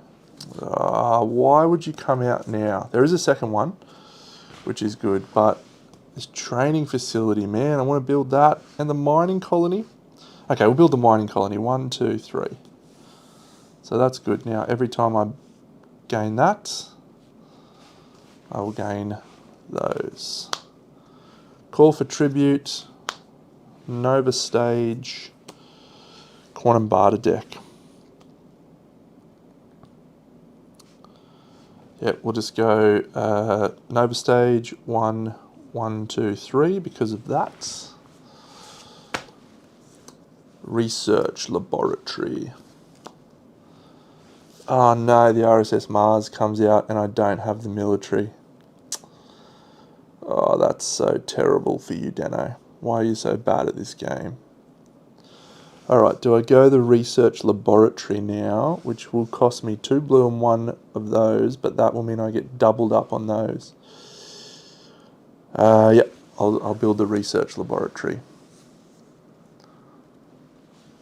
Why would you come out now? There is a second one, which is good, but this training facility, man, I want to build that. And the mining colony. Okay, we'll build the mining colony. 1, 2, 3. So that's good. Now, every time I gain that, I will gain those. Call for Tribute, Nova Stage, Quantum Barter deck. Yep, we'll just go Nova Stage 1, 1, 2, 3 because of that. Research Laboratory. Oh no, the RSS Mars comes out and I don't have the military. Oh, that's so terrible for you, Deno. Why are you so bad at this game? Alright, do I go the Research Laboratory now, which will cost me 2 blue and 1 of those, but that will mean I get doubled up on those. Yep, I'll build the Research Laboratory.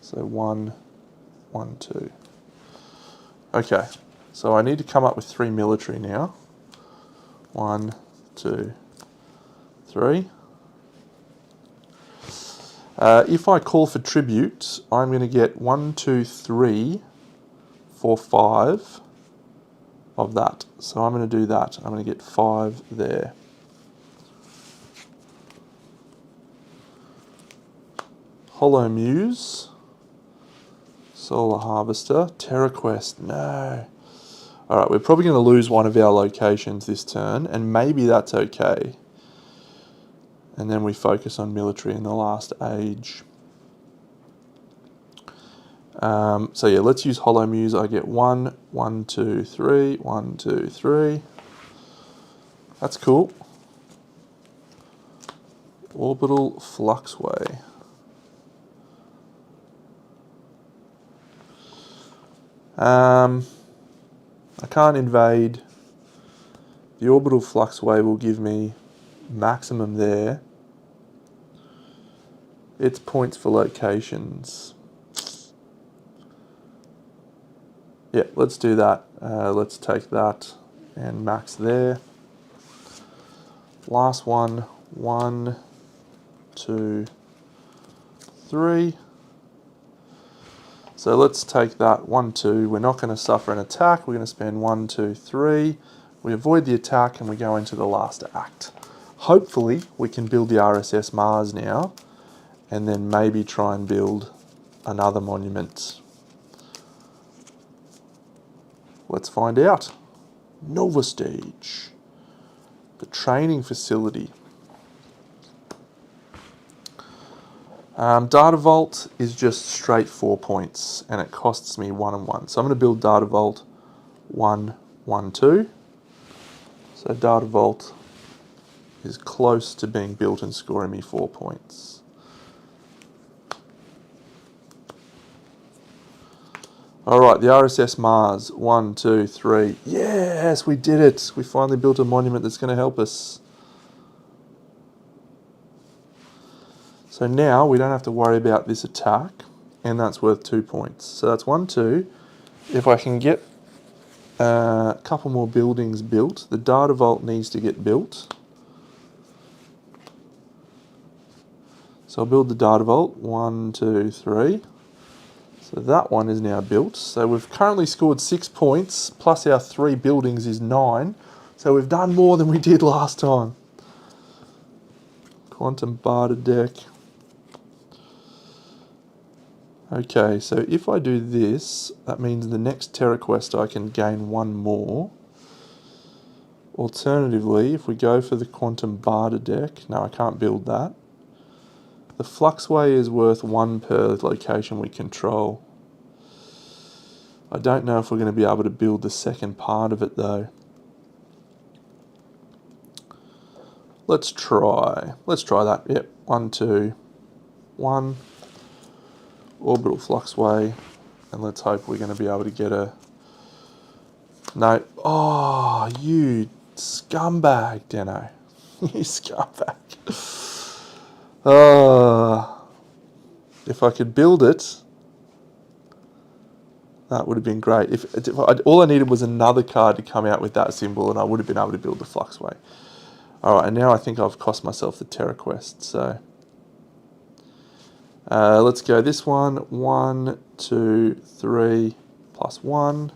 So 1, 1, 2. Okay, so I need to come up with 3 military now. 1, 2, 3. If I call for Tribute, I'm going to get 1, 2, 3, 4, 5 of that. So I'm going to do that. I'm going to get 5 there. Hollow Muse. Solar Harvester. Terra Quest. No. Alright, we're probably going to lose one of our locations this turn, and maybe that's okay. And then we focus on military in the last age. So yeah, let's use Hollow Muse. I get 1, 1, 2, 3, 1, 2, 3. That's cool. Orbital Fluxway. I can't invade. The Orbital Fluxway will give me maximum there. It's points for locations. Yeah, let's do that. Let's take that and max there. Last one. 1, 2, 3. So let's take that 1, 2. We're not going to suffer an attack. We're going to spend 1, 2, 3. We avoid the attack and we go into the last act. Hopefully we can build the RSS Mars now and then maybe try and build another monument. Let's find out. Nova Stage. The training facility. Data Vault is just straight 4 points and it costs me 1 and 1. So I'm going to build Data Vault 1, 1, 2. So Data Vault is close to being built and scoring me 4 points. All right, the RSS Mars. 1, 2, 3. Yes, we did it. We finally built a monument that's going to help us. So now we don't have to worry about this attack, and that's worth 2 points. So that's 1, 2. If I can get a couple more buildings built, the data vault needs to get built. So I'll build the data vault. 1, 2, 3. So that one is now built. So we've currently scored 6 points, plus our 3 buildings is 9. So we've done more than we did last time. Quantum barter deck. Okay, so if I do this, that means the next Terra Quest I can gain 1 more. Alternatively, if we go for the quantum barter deck, no, I can't build that. The Fluxway is worth 1 per location we control. I don't know if we're going to be able to build the second part of it though. Let's try that. Yep, 1, 2, 1. Orbital Fluxway, and let's hope we're going to be able to get a... No. Oh, you scumbag, Deno. You scumbag. If I could build it, that would have been great. All I needed was another card to come out with that symbol, and I would have been able to build the Fluxway. All right, and now I think I've cost myself the Terra Quest, so... let's go this one. 1, 2, 3, plus 1.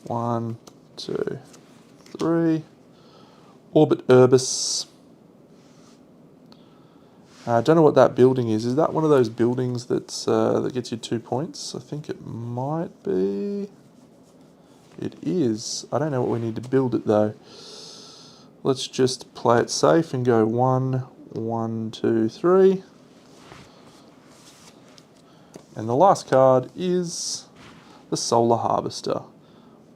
1, 2, 3. Orbit Urbis. I don't know what that building is. Is that one of those buildings that's that gets you 2 points? I think it might be. It is. I don't know what we need to build it though. Let's just play it safe and go 1, 1, 2, 3. And the last card is the Solar Harvester.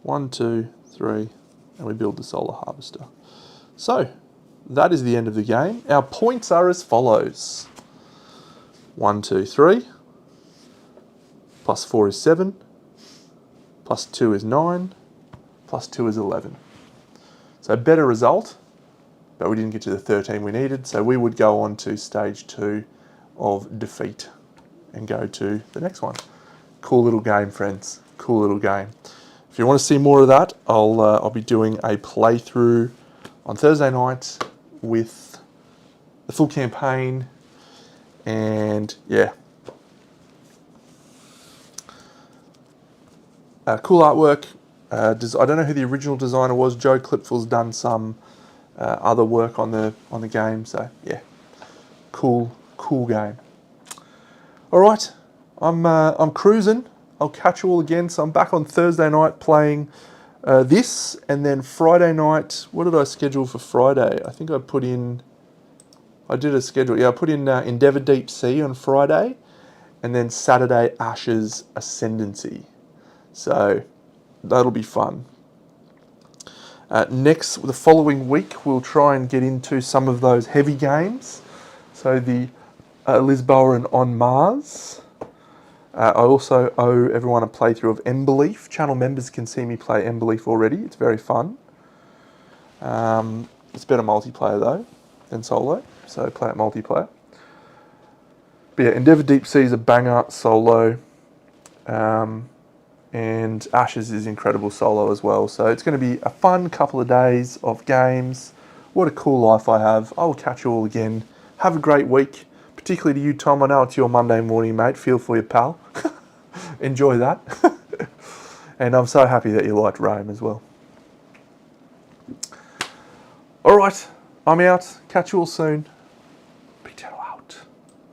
1, 2, 3, and we build the Solar Harvester. So, that is the end of the game. Our points are as follows. 1, 2, 3. Plus 4 is 7. Plus 2 is 9. Plus 2 is 11. So better result, but we didn't get to the 13 we needed, so we would go on to stage 2 of defeat and go to the next one. Cool little game, friends. Cool little game. If you want to see more of that, I'll be doing a playthrough on Thursday night with the full campaign, and yeah. Cool artwork. I don't know who the original designer was. Joe Clipful's done some other work on the game, so yeah, cool game. All right, I'm cruising. I'll catch you all again. So I'm back on Thursday night playing this, and then Friday night. What did I schedule for Friday? I think I did a schedule. Yeah, I put in Endeavour Deep Sea on Friday, and then Saturday Ashes Ascendancy. So that'll be fun. The following week, we'll try and get into some of those heavy games. So the Lisboa on Mars. I also owe everyone a playthrough of Embelief. Channel members can see me play Embelief already. It's very fun. It's better multiplayer though than solo, so play it multiplayer. But yeah, Endeavour Deep Sea is a banger solo. And Ashes is incredible solo as well. So it's going to be a fun couple of days of games. What a cool life I have. I will catch you all again. Have a great week. Particularly to you, Tom. I know it's your Monday morning, mate. Feel for your pal. Enjoy that. And I'm so happy that you liked Rome as well. All right, I'm out. Catch you all soon.